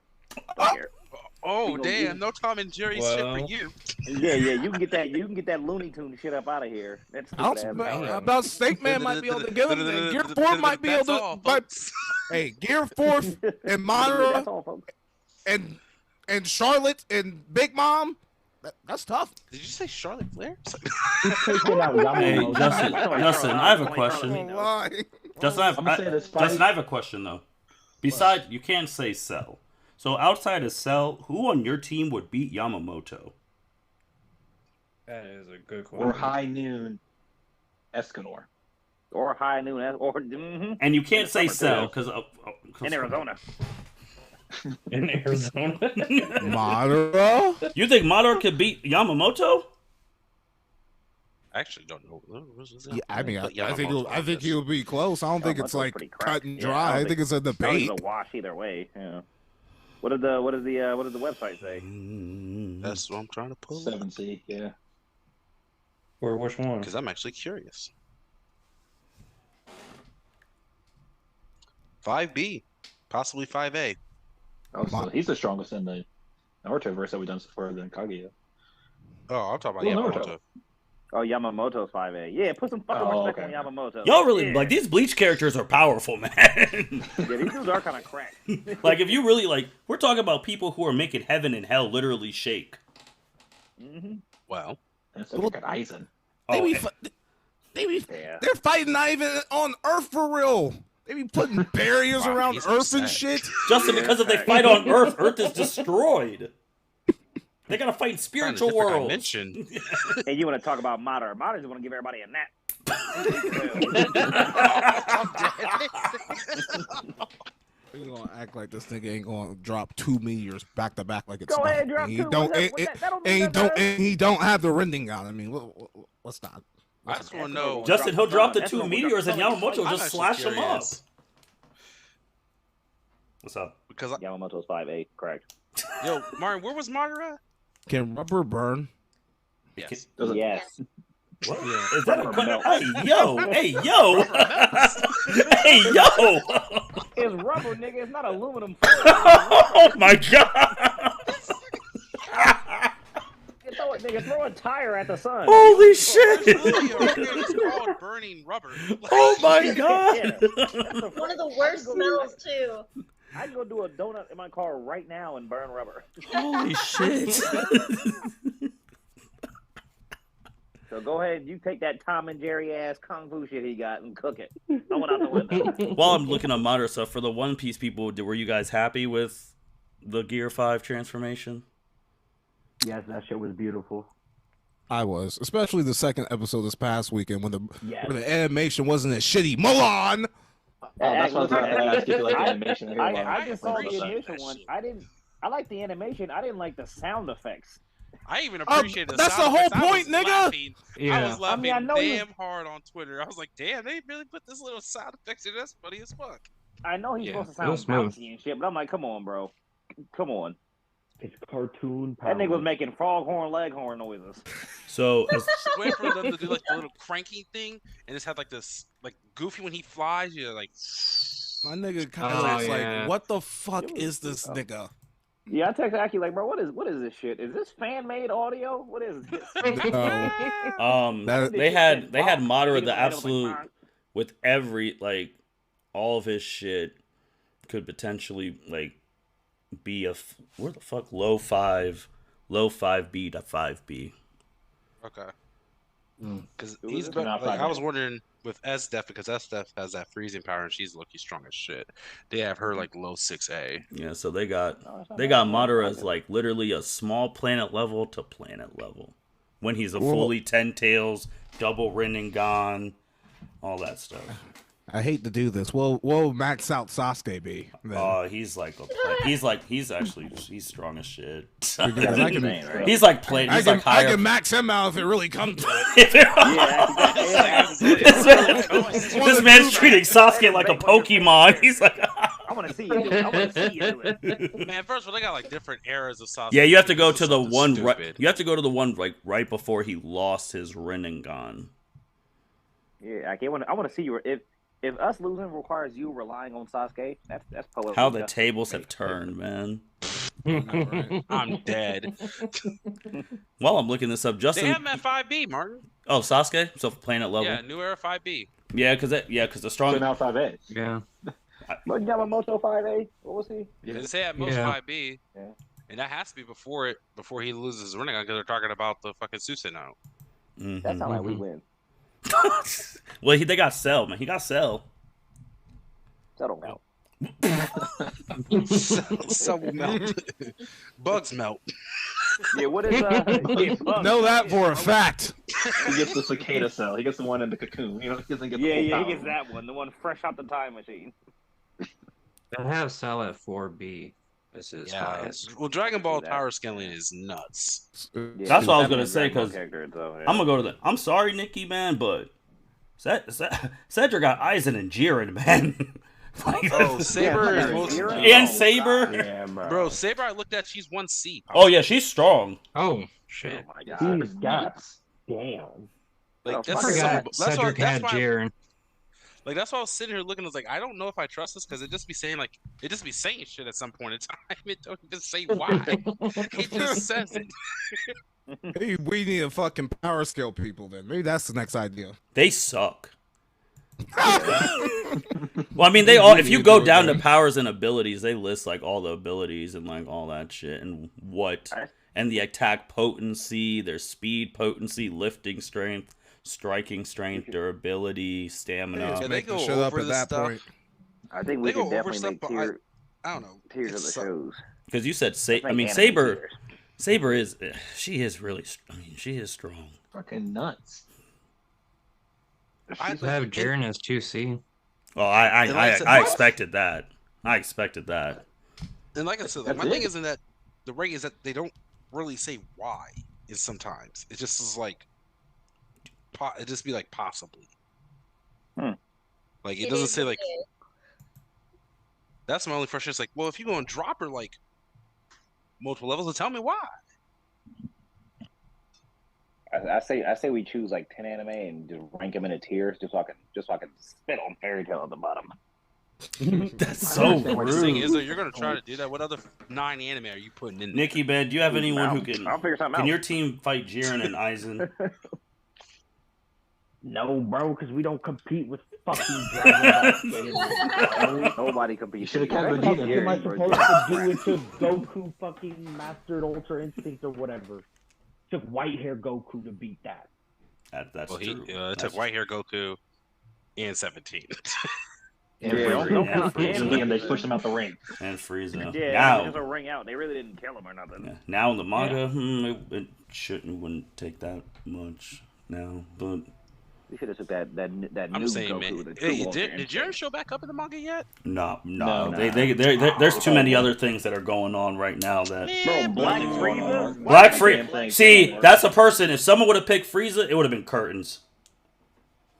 Oh damn! No Tom and Jerry shit for you. Yeah, you can get that. You can get that Looney Tune shit up out of here. That's about Snake Man might be able to get him. And Gear 4 might be able to. But hey, Gear 4 and Monera and Charlotte and Big Mom. That's tough. Did you say Charlotte Flair? Hey, Justin, I have a question. Justin, I have a question though. Besides, you can't say Cell. So outside of Cell, who on your team would beat Yamamoto? That is a good question. Or High Noon Escanor. Or High Noon. And you can't say Cell because in Arizona. In Arizona. Madara? You think Madara could beat Yamamoto? I actually don't know. Yeah, I mean, But I think Yamamoto I think is- he'll be close. I don't think it's Yamamoto's like pretty cracked. cut and Yeah, dry. I think it's a I don't think debate. it's a wash either way. Yeah. What does the website say? That's what I'm trying to pull. 7C, yeah. For which one? Because I'm actually curious. 5B, possibly 5A. Oh, so he's the strongest in the Naruto verse that we've done so far than Kaguya. Oh, I'm talking about Well, Yamamoto. Naruto. Oh, Yamamoto's 5A. Yeah, put some fucking respect on Yamamoto. Y'all really Yeah. like these Bleach characters are powerful, man. Yeah, these dudes are kind of cracked. Like if you really like, we're talking about people who are making heaven and hell literally shake. Mm-hmm. Well, And so look at Aizen. They Oh, be, and- fu- they be, Yeah. they're fighting not even on Earth for real. They be putting barriers Wow, around he's Earth and upset. shit. Justin, because if they fight on Earth, Earth is destroyed. They gotta fight in Find a spiritual different worlds. dimension. Hey, you want to talk about Madara? Madara just want to give everybody a nap. We're gonna act like this nigga ain't gonna drop 2 meteors back to back like it's Go ahead, nothing. drop He two. don't, What's that- that don't mean nothing. and he don't have the Rinnegan. I mean, what's not? I just want to know. Justin, he'll drop the That's 2 what we're meteors and talking about. Yamamoto I'm just actually slash them up. curious, What's up? Because, Yamamoto's 5A, correct. yo, Martin, where was Madara? Can rubber burn? Yes. Does it- Yes. What? Yeah. Is that a Rubber question? melt. Hey, yo! Hey, yo! Hey, yo! It's rubber, nigga. It's not aluminum. Oh my god! Throw it, nigga. Throw a tire at the sun. Holy There's shit! really a it's called burning rubber. Oh my god! Yeah. One of the worst smells too. I can go do a donut in my car right now and burn rubber. Holy shit! So go ahead, you take that Tom and Jerry ass kung fu shit he got and cook it. Throw it out the window. While I'm looking at Madara stuff, for the One Piece people, were you guys happy with the Gear 5 transformation? Yes, that shit was beautiful. I was, especially the second episode this past weekend when Yes. the animation wasn't as shitty. Mulan. Oh, that's what I was going to ask if you like the I- animation. I just saw the appreciate initial that one. shit. I like the animation. I didn't like the sound effects. I even appreciated the that's sound the whole effects. I was point, nigga. laughing. I Yeah. was laughing I know you- damn hard on Twitter. I was like, damn, they really put this little sound effects in. That's funny as fuck. I know he's Yeah, supposed to it sound was smooth. bouncy and shit, but I'm like, come on, bro. Come It's cartoon power. That nigga was making foghorn leghorn noises. So, Wait for them to do like the little cranking thing, and it's had like this, like Goofy when he flies, you're like, My nigga kind of Oh, was yeah. like, what the fuck is this nigga? Yeah, I texted Aki like, bro, what is this shit? Is this fan made audio? What is this? No. That- they had Madara Niggas the like, absolute with every like all of his shit could potentially like be where the fuck low 5B to 5B. okay. Mm. Because Who he's is it? been, Not like, I was 5A. wondering with S-Def, because S-Def has that freezing power and she's lucky strong as shit. They have her like low 6A. Yeah, so they got No, it's not they bad. got Yeah, Madara I as like it. like literally a small planet level to planet level. When he's a Whoa. fully 10 tails, double Rinnegan, all that stuff. I hate to do this. We'll max out Sasuke be. then. He's like he's actually he's strong as shit. Because I can, Insane, right? He's like playing. I He's can, like higher. I can max him out if it really comes to it. This man's treating Sasuke like a Pokemon. He's like, I want to see you do it. I want to see you do it. Man, first of all, they got like different eras of Sasuke. yeah, you have to go This to is the something one right. stupid. You have to go to the one like right before he lost his Rinnegan. Yeah, I want to see you. If us losing requires you relying on Sasuke, that's poetry. How the tables have turned, man. I'm dead. While I'm looking this up, They Justin. have him at 5B, Martin. Oh, Sasuke. So planet level. Yeah, new era 5B. Yeah, because the So strong. now 5A. Yeah. Wasn't Yamamoto 5A? What was he? They say at most Yeah. 5B. Yeah. And that has to be before he loses his Rinnegan because they're talking about the fucking Susanoo. Mhm. That sounds like we Mhm. win. Well, they got Cell, man. He got Cell. That don't count. so melt. Bugs melt. Yeah, what is Know that for a fact. He gets the cicada cell. He gets the one in the cocoon. You know, he doesn't get the Yeah, full he power. gets that one, the one fresh out the time machine. They have Cell at 4B. This is Yeah. highest. Well, Dragon Ball that. power scaling is nuts. Yeah, That's what I was he's gonna a say, Dragon Ball 'cause character, so, yeah. I'm gonna go to the. I'm sorry, Nikki, man, but Cedric got Aizen and Jiren, man. Like, Oh, Saber Yeah, is most. Jiren? and Oh, Saber. God. Yeah, Bro, Saber, I looked at. She's 1C. Oh yeah, she's strong. Oh Oh shit! my God. He's got damn. Like I that's forgot so, Forgot Cedric had why. Jiren. Like that's why I was sitting here looking. I was like, I don't know if I trust this because it just be saying shit at some point in time. It don't even say why. It just says it. Maybe we need a fucking power scale people then. Maybe that's the next idea. They suck. Well, I mean, they all. If you go down to powers and abilities, they list like all the abilities and like all that shit and what and the attack potency, their speed potency, lifting strength, striking strength, durability, stamina. Yeah, they Make the go shit up over at this that stuff. point. I think we They go could over definitely stuff, make but I don't know. tiers of the It's, shows. Because you said Let's I make mean, anime Saber. tiers. Saber is. She is really. I mean, she is strong. Fucking nuts. I have Jiren as 2C. Well, And like I said, I what? expected that. I expected that. And like I said, like, That's my thing it. isn't that the rate is that they don't really say why. Is sometimes it just is like, it just be like possibly. Like it doesn't say like. That's my only frustration. It's like, well, if you go and drop her like multiple levels, then tell me why. I say we choose like 10 anime and just rank them into tiers just so I can spit on Fairy Tail at the bottom. That's so The thing is, rude. that you're gonna try to do that. What other 9 anime are you putting in? Nikki, Ben, do you have anyone who can? I'll figure something Can out. your team fight Jiren and Aizen? No, bro, because we don't compete with fucking Dragon Ball. Nobody competes. You should've with kept you. Vegeta. What am I supposed to do until Goku fucking mastered Ultra Instinct or whatever? Took white hair Goku to beat that. That's Well, he true. took That's white hair Goku and 17. And Yeah, Frieza. don't count Frieza, and they pushed him out the ring. and Frieza. Yeah, Now, just a ring out. They really didn't kill him or nothing. yeah, now in the manga, wouldn't take that much now, but We should have took that I'm new saying, Goku. man. The true Hey, Ultra did Instinct. Jiren show back up in the manga yet? no. No. There's too many other things that are going on right now that. Bro, Black Frieza? Black Damn Frieza. thing. See, that's a person. If someone would have picked Frieza, it would have been curtains.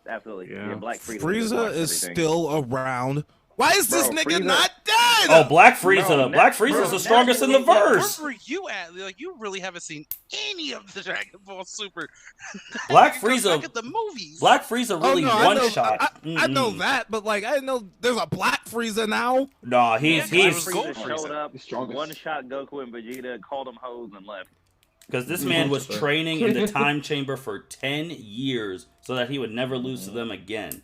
Absolutely. Yeah. Yeah, Black Frieza. Frieza is everything. still around. Why is this Bro, nigga Frieza- not dead? Oh, Black Frieza. Bro, Black Frieza's the strongest in the verse. Where were you at? Like, you really haven't seen any of the Dragon Ball Super. Black You go Frieza. Look at the movies. Black Frieza really oh, no, one shot. I know that, but like I didn't know there's a Black Frieza now. Nah, he's Black was Frieza Gold showed Frieza. up, The strongest. one shot Goku and Vegeta, called them hoes and left. because this man was training in the time chamber for 10 years so that he would never lose to them again.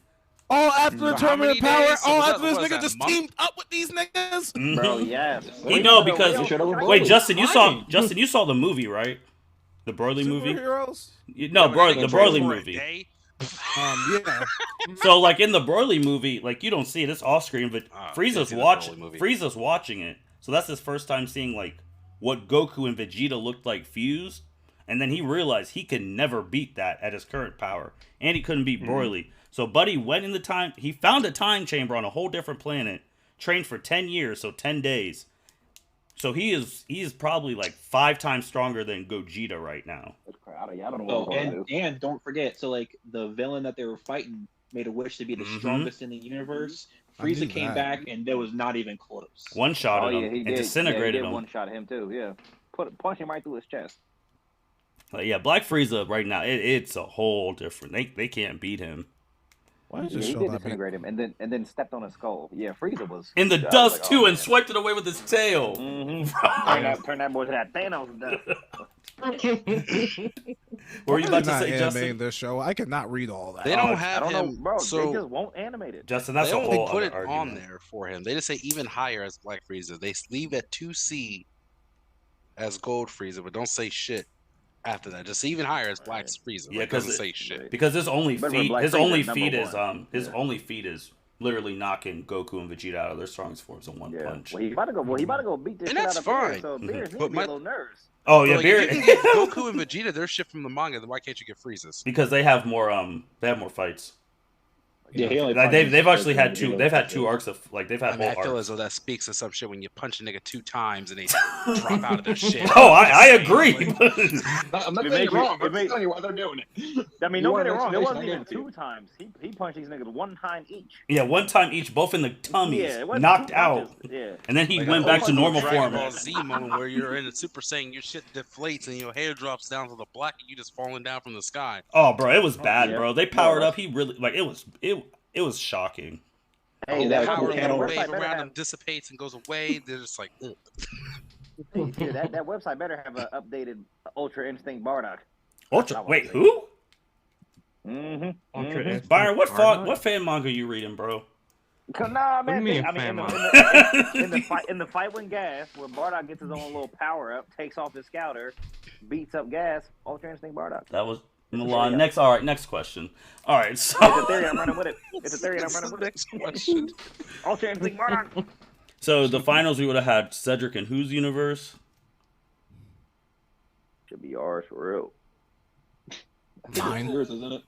All after the For how tournament many power. days? All Was after that- this was nigga that just month? teamed up with these niggas. Bro, Mhm. yes. He know because wait, Justin, you Right. saw the movie, right? The Broly movie. Superheroes. No, Yeah, the but Broly for a movie. day? Yeah. So like in the Broly movie, like you don't see it, it's off screen, but Oh, Frieza's didn't see the watching. Broly movie. Frieza's watching it, so that's his first time seeing like what Goku and Vegeta looked like fused, and then he realized he could never beat that at his current power, and he couldn't beat Broly. So Buddy went in the time. He found a time chamber on a whole different planet, trained for 10 years, so 10 days. So he is probably like 5 times stronger than Gogeta right now. I don't know Oh, what I'm gonna do. and don't forget, so like the villain that they were fighting made a wish to be the Mhm. strongest in the universe. I knew Frieza came that. back and there was not even close. One shot Oh at yeah, him he and did. disintegrated yeah, he did him. one shot him too. Yeah, punch him right through his chest. But yeah, Black Frieza right now, it's a whole different. They can't beat him. Why did Yeah, you he show did that? disintegrate him, and then stepped on his skull. Yeah, Frieza was In the I was dust like, too, oh, and man. swiped it away with his tail. Turn that boy to that Thanos dust. What were you Why about to are they not say, animating Justin? this show? I cannot read all that. They I don't don't have know, him. bro. They So just won't animate it. Justin, that's they a only whole put other it argument. on there for him. They just say even higher as Black Frieza. They leave at 2C as Gold Frieza, but don't say shit after that. Just even higher as Black Frieza. Yeah, Like, 'cause doesn't it- say shit. Because his only But feat, Black his Frieza only is number feat is one. his Yeah. only feat is literally knocking Goku and Vegeta out of their strongest forms in one Yeah. punch. Well, he about to go. Well, he about to go beat this And shit that's out of Beerus. fine. So Beerus needs But to be a little nervous. Oh yeah, Like, Beer- if you can get Goku and Vegeta, their shit from the manga, then why can't you get Frieza's? because they have more fights. Yeah, he only Like punishes they've actually Goku had in the two. beginning They've of the had two episode. arcs of like they've had I mean, I whole feel arcs. as though that speaks to some shit when you punch a nigga 2 times and they drop out of their shit. Oh, I agree. I'm not It saying makes you're you- wrong. it I'm makes- telling you why they're doing it. I mean, You don't want get it an wrong. It explanation, wasn't I'll even give it to 2 you. times. He punched these niggas 1 time each. Yeah, one time each, both in the tummies, Yeah, it wasn't knocked 2 out, punches. Yeah. and then he Like went a back to old normal Dragon form. Ball Z moment where you're in a Super Saiyan, your shit deflates and your hair drops down to the black and you just falling down from the sky. Oh, bro, it was bad, yeah. bro. They powered up. He really like it was shocking. Hey, The that power website little better wave have- around them dissipates and goes away. They're just like, ugh. Hey, that website better have an updated Ultra Instinct Bardock. Ultra. Wait, who? Mm-hmm. Ultra Mm-hmm. Instinct Byron, Bardock? what fan manga you reading, bro? Nah, What do you man. mean, I mean, fan in the fight with Gas, where Bardock gets his own little power up, takes off his scouter, beats up Gas. Ultra Instinct Bardock. That was Milan. Next, all right, next question. All right, so It's a theory. I'm running with it. It's a theory. I'm This is running the with it. next question. Ultra Instinct Bardock. so the finals we would have had Cedric in whose universe? Should be ours for real. Mine. Yours, isn't it?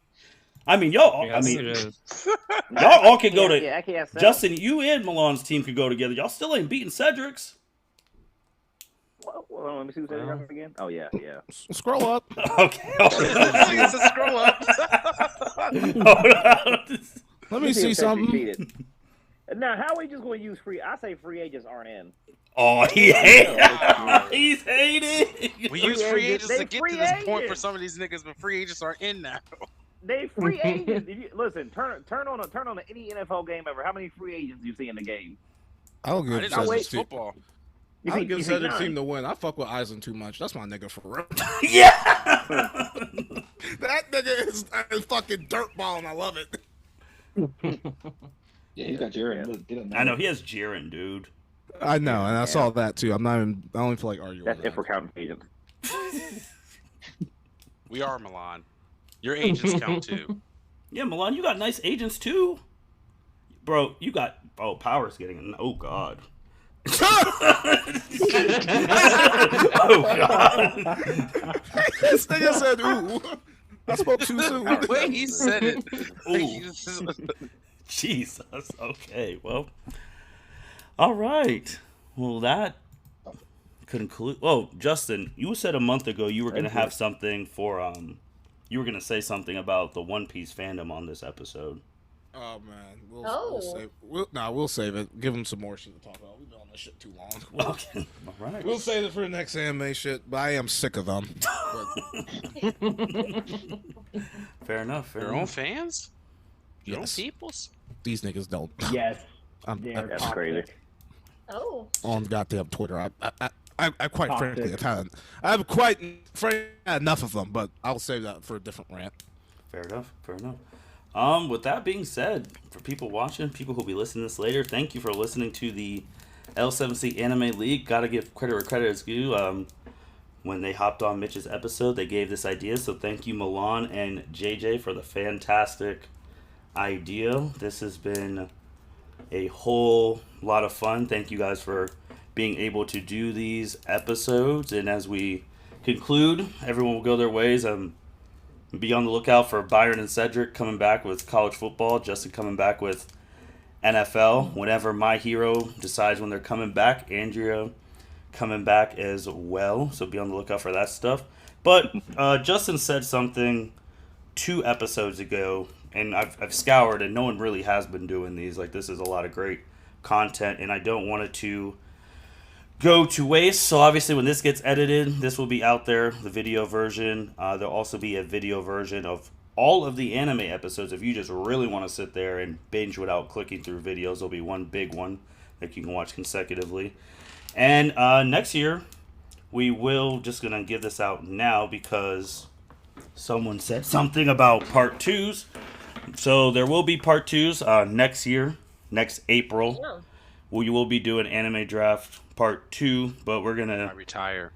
I mean, y'all. Yeah, I think mean, it is. y'all all could go to Yeah, I can't say. Justin. You and Milan's team could go together. Y'all still ain't beating Cedric's. Well, let me see who's Well. well. again. Oh yeah, yeah. Scroll up. Okay. It's a scroll up. Let me if see Cedric something. beat it. Now, how are we just going to use free? I say free agents aren't in. Oh, he hated. He's hated. We use Free free agents, agents to they get free to this point for agents. some of these niggas, but free agents aren't in now. They free agents. If you, listen, turn on any NFL game ever. How many free agents do you see in the game? I'll I give didn't know Cedric's this team. football. You I'll see- give you see Cedric's none. team to win. I fuck with Eisen too much. That's my nigga for real. Yeah. That nigga is fucking dirtball, and I love it. Yeah, he's got Jiren. Get him I know he has Jiren, dude. I know, and I Yeah. saw that too. I'm not even. I don't even feel like arguing. That's with if we're counting agents. We are Milan. Your agents count too. Yeah, Milan, you got nice agents too, bro. You got Power's getting. Oh God. Oh God. This nigga said, "Ooh, I spoke too soon." The way he said it. Ooh. Jesus. Okay. Well. All right. Well, that conclude. Oh, Justin, you said a month ago you were gonna have something for You were gonna say something about the One Piece fandom on this episode. Oh man, we'll Oh. save. We'll save it. Give him some more shit to talk about. We've been on this shit too long. Okay. All right. We'll save it for the next anime shit. But I am sick of them. But Fair enough. Fair Your own enough. fans? Your Yes. own peoples? these niggas don't. Yes, I'm they are That's toxic. crazy. Oh. on goddamn Twitter. I quite Toxic. frankly I've quite frankly had enough of them. But I'll save that for a different rant. Fair enough. Fair enough. With that being said, for people watching, people who'll be listening to this later, thank you for listening to the L7C Anime League. Gotta give credit where credit is due. When they hopped on Mitch's episode, they gave this idea. So thank you, Milan and JJ, for the fantastic idea. This has been a whole lot of fun. Thank you guys for being able to do these episodes. And as we conclude, everyone will go their ways. Be on the lookout for Byron and Cedric coming back with college football. Justin coming back with NFL. Whenever my hero decides when they're coming back, Andrea coming back as well. So be on the lookout for that stuff. But Justin said something 2 episodes ago, and I've scoured, and no one really has been doing these. Like, this is a lot of great content, and I don't want it to go to waste. So obviously when this gets edited, this will be out there, the video version. There'll also be a video version of all of the anime episodes. If you just really want to sit there and binge without clicking through videos, there'll be one big one that you can watch consecutively. And next year, we will, just going to give this out now because someone said something about part 2s. So there will be part 2s next year, next April. Yeah. We will be doing Anime Draft Part 2, but we're going I to... retire.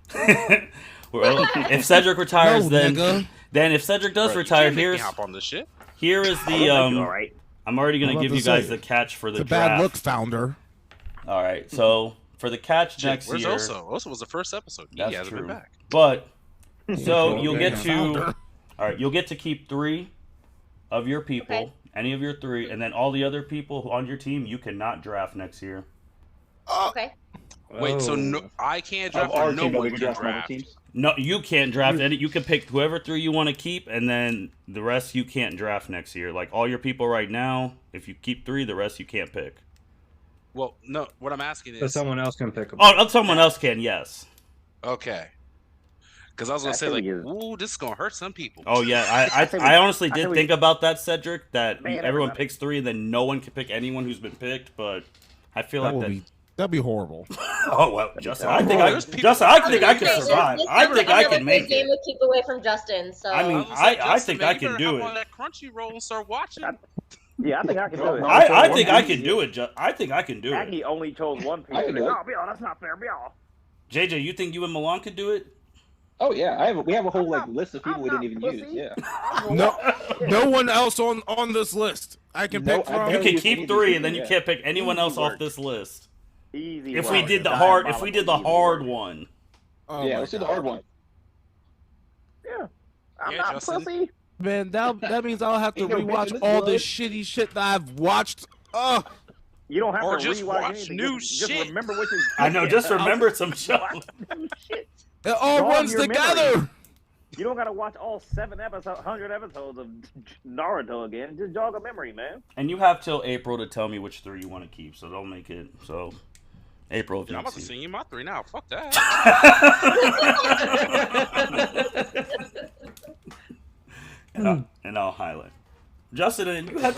If Cedric retires, No, nigga. then if Cedric does Bro, you retire, can't make me here's hop on this shit. here is I'll the make you all right. I'm already gonna I'm give about you to guys say, the catch for the The draft. bad look founder. All right, so for the catch Shit, next where's year, Oso? Oso was the first episode. He That's hasn't true. been back. but so you'll Okay, get to founder. all right, you'll get to keep 3 of your people, Okay. Any of your 3, and then all the other people on your team, you cannot draft next year. Okay. Wait, so no, I can't draft or no one can draft? No, you can't draft any. You can pick whoever 3 you want to keep, and then the rest you can't draft next year. Like all your people right now, if you keep 3, the rest you can't pick. Well, no, what I'm asking is... So someone else can pick them. Oh, someone else can, yes. Okay. Because I was going to say, like, ooh, this is going to hurt some people. Oh, yeah. I honestly did think about that, Cedric, that everyone picks 3 and then no one can pick anyone who's been picked, but I feel like that'd be horrible. Oh, well, Justin, I think I can survive. I think I can make game it. would keep away from Justin, so... I mean, I think I can do it. On that Crunchyroll and start watching. Yeah, I think I can do it. I think I can do it. I think I can do it. He only chose one piece. No, that's not fair, Bill. JJ, you think you and Milan could do it? Oh yeah, we have a whole list of people we didn't even use. Yeah. No one else on this list I can pick from. You can keep 3, and then you can't pick anyone else off this list. Easy. If we did the hard one. Oh, yeah, let's do the hard one. Yeah. I'm not pussy. Man, that means I'll have to rewatch all this shitty shit that I've watched. You don't have or to just rewatch watch anything. new just shit. Remember what you. I know. Just remember some shows. It all runs together. You don't gotta watch all 100 episodes of Naruto again. Just jog a memory, man. And you have till April to tell me which 3 you want to keep. So don't make it so. April. I'm about to sing you my 3 now. Fuck that. and I'll highlight. Justin, and you had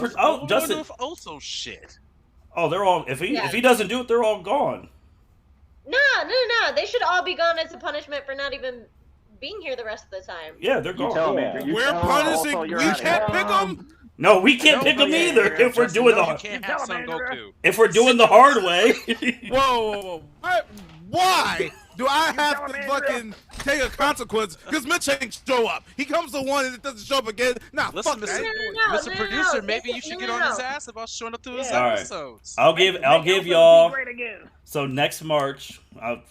Justin. Also shit. Oh, they're all. If he doesn't do it, they're all gone. No. They should all be gone as a punishment for not even being here the rest of the time. Yeah, they're gone. We're punishing. We can't pick them. No, we can't pick them either. If we're doing the if we're doing the hard way. Whoa. Why do I have to fucking take a consequence? Because Mitch ain't show up. He comes to one and it doesn't show up again. Nah, listen, fuck that. Mr. Producer, maybe you should get on his ass about showing up to his episodes. I'll give y'all. So next March,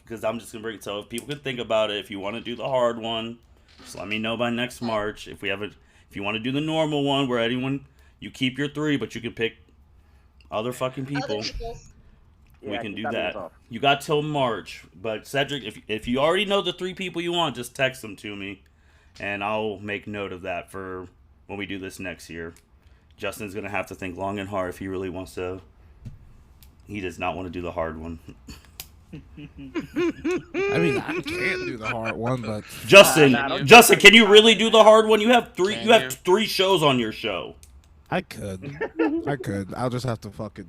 because I'm just gonna bring it. So if people can think about it, if you want to do the hard one, just let me know by next March. If you want to do the normal one where you keep your 3, but you can pick other fucking people. We can do that. You got till March, but Cedric, if you already know the 3 people you want, just text them to me, and I'll make note of that for when we do this next year. Justin's gonna have to think long and hard if he really wants to. He does not want to do the hard one. I mean, I can't do the hard one, but Justin, can you really do the hard one? You have 3. You have 3 shows on your show. I could. I'll just have to fucking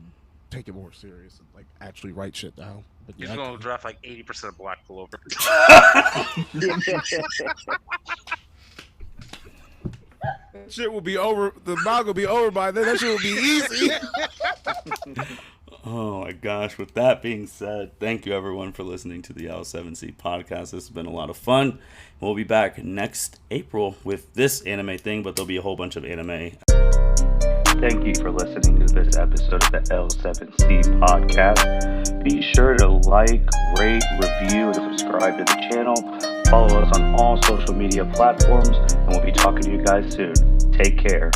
take it more serious and like actually write shit down. But He's gonna draft like 80% of Black Clover. Shit will be over. The manga will be over by then. That shit will be easy. Oh my gosh. With that being said, thank you everyone for listening to the L7C podcast. This has been a lot of fun. We'll be back next April with this anime thing, but there'll be a whole bunch of anime. Thank you for listening to this episode of the L7C podcast. Be sure to like, rate, review, and subscribe to the channel. Follow us on all social media platforms, and we'll be talking to you guys soon. Take care.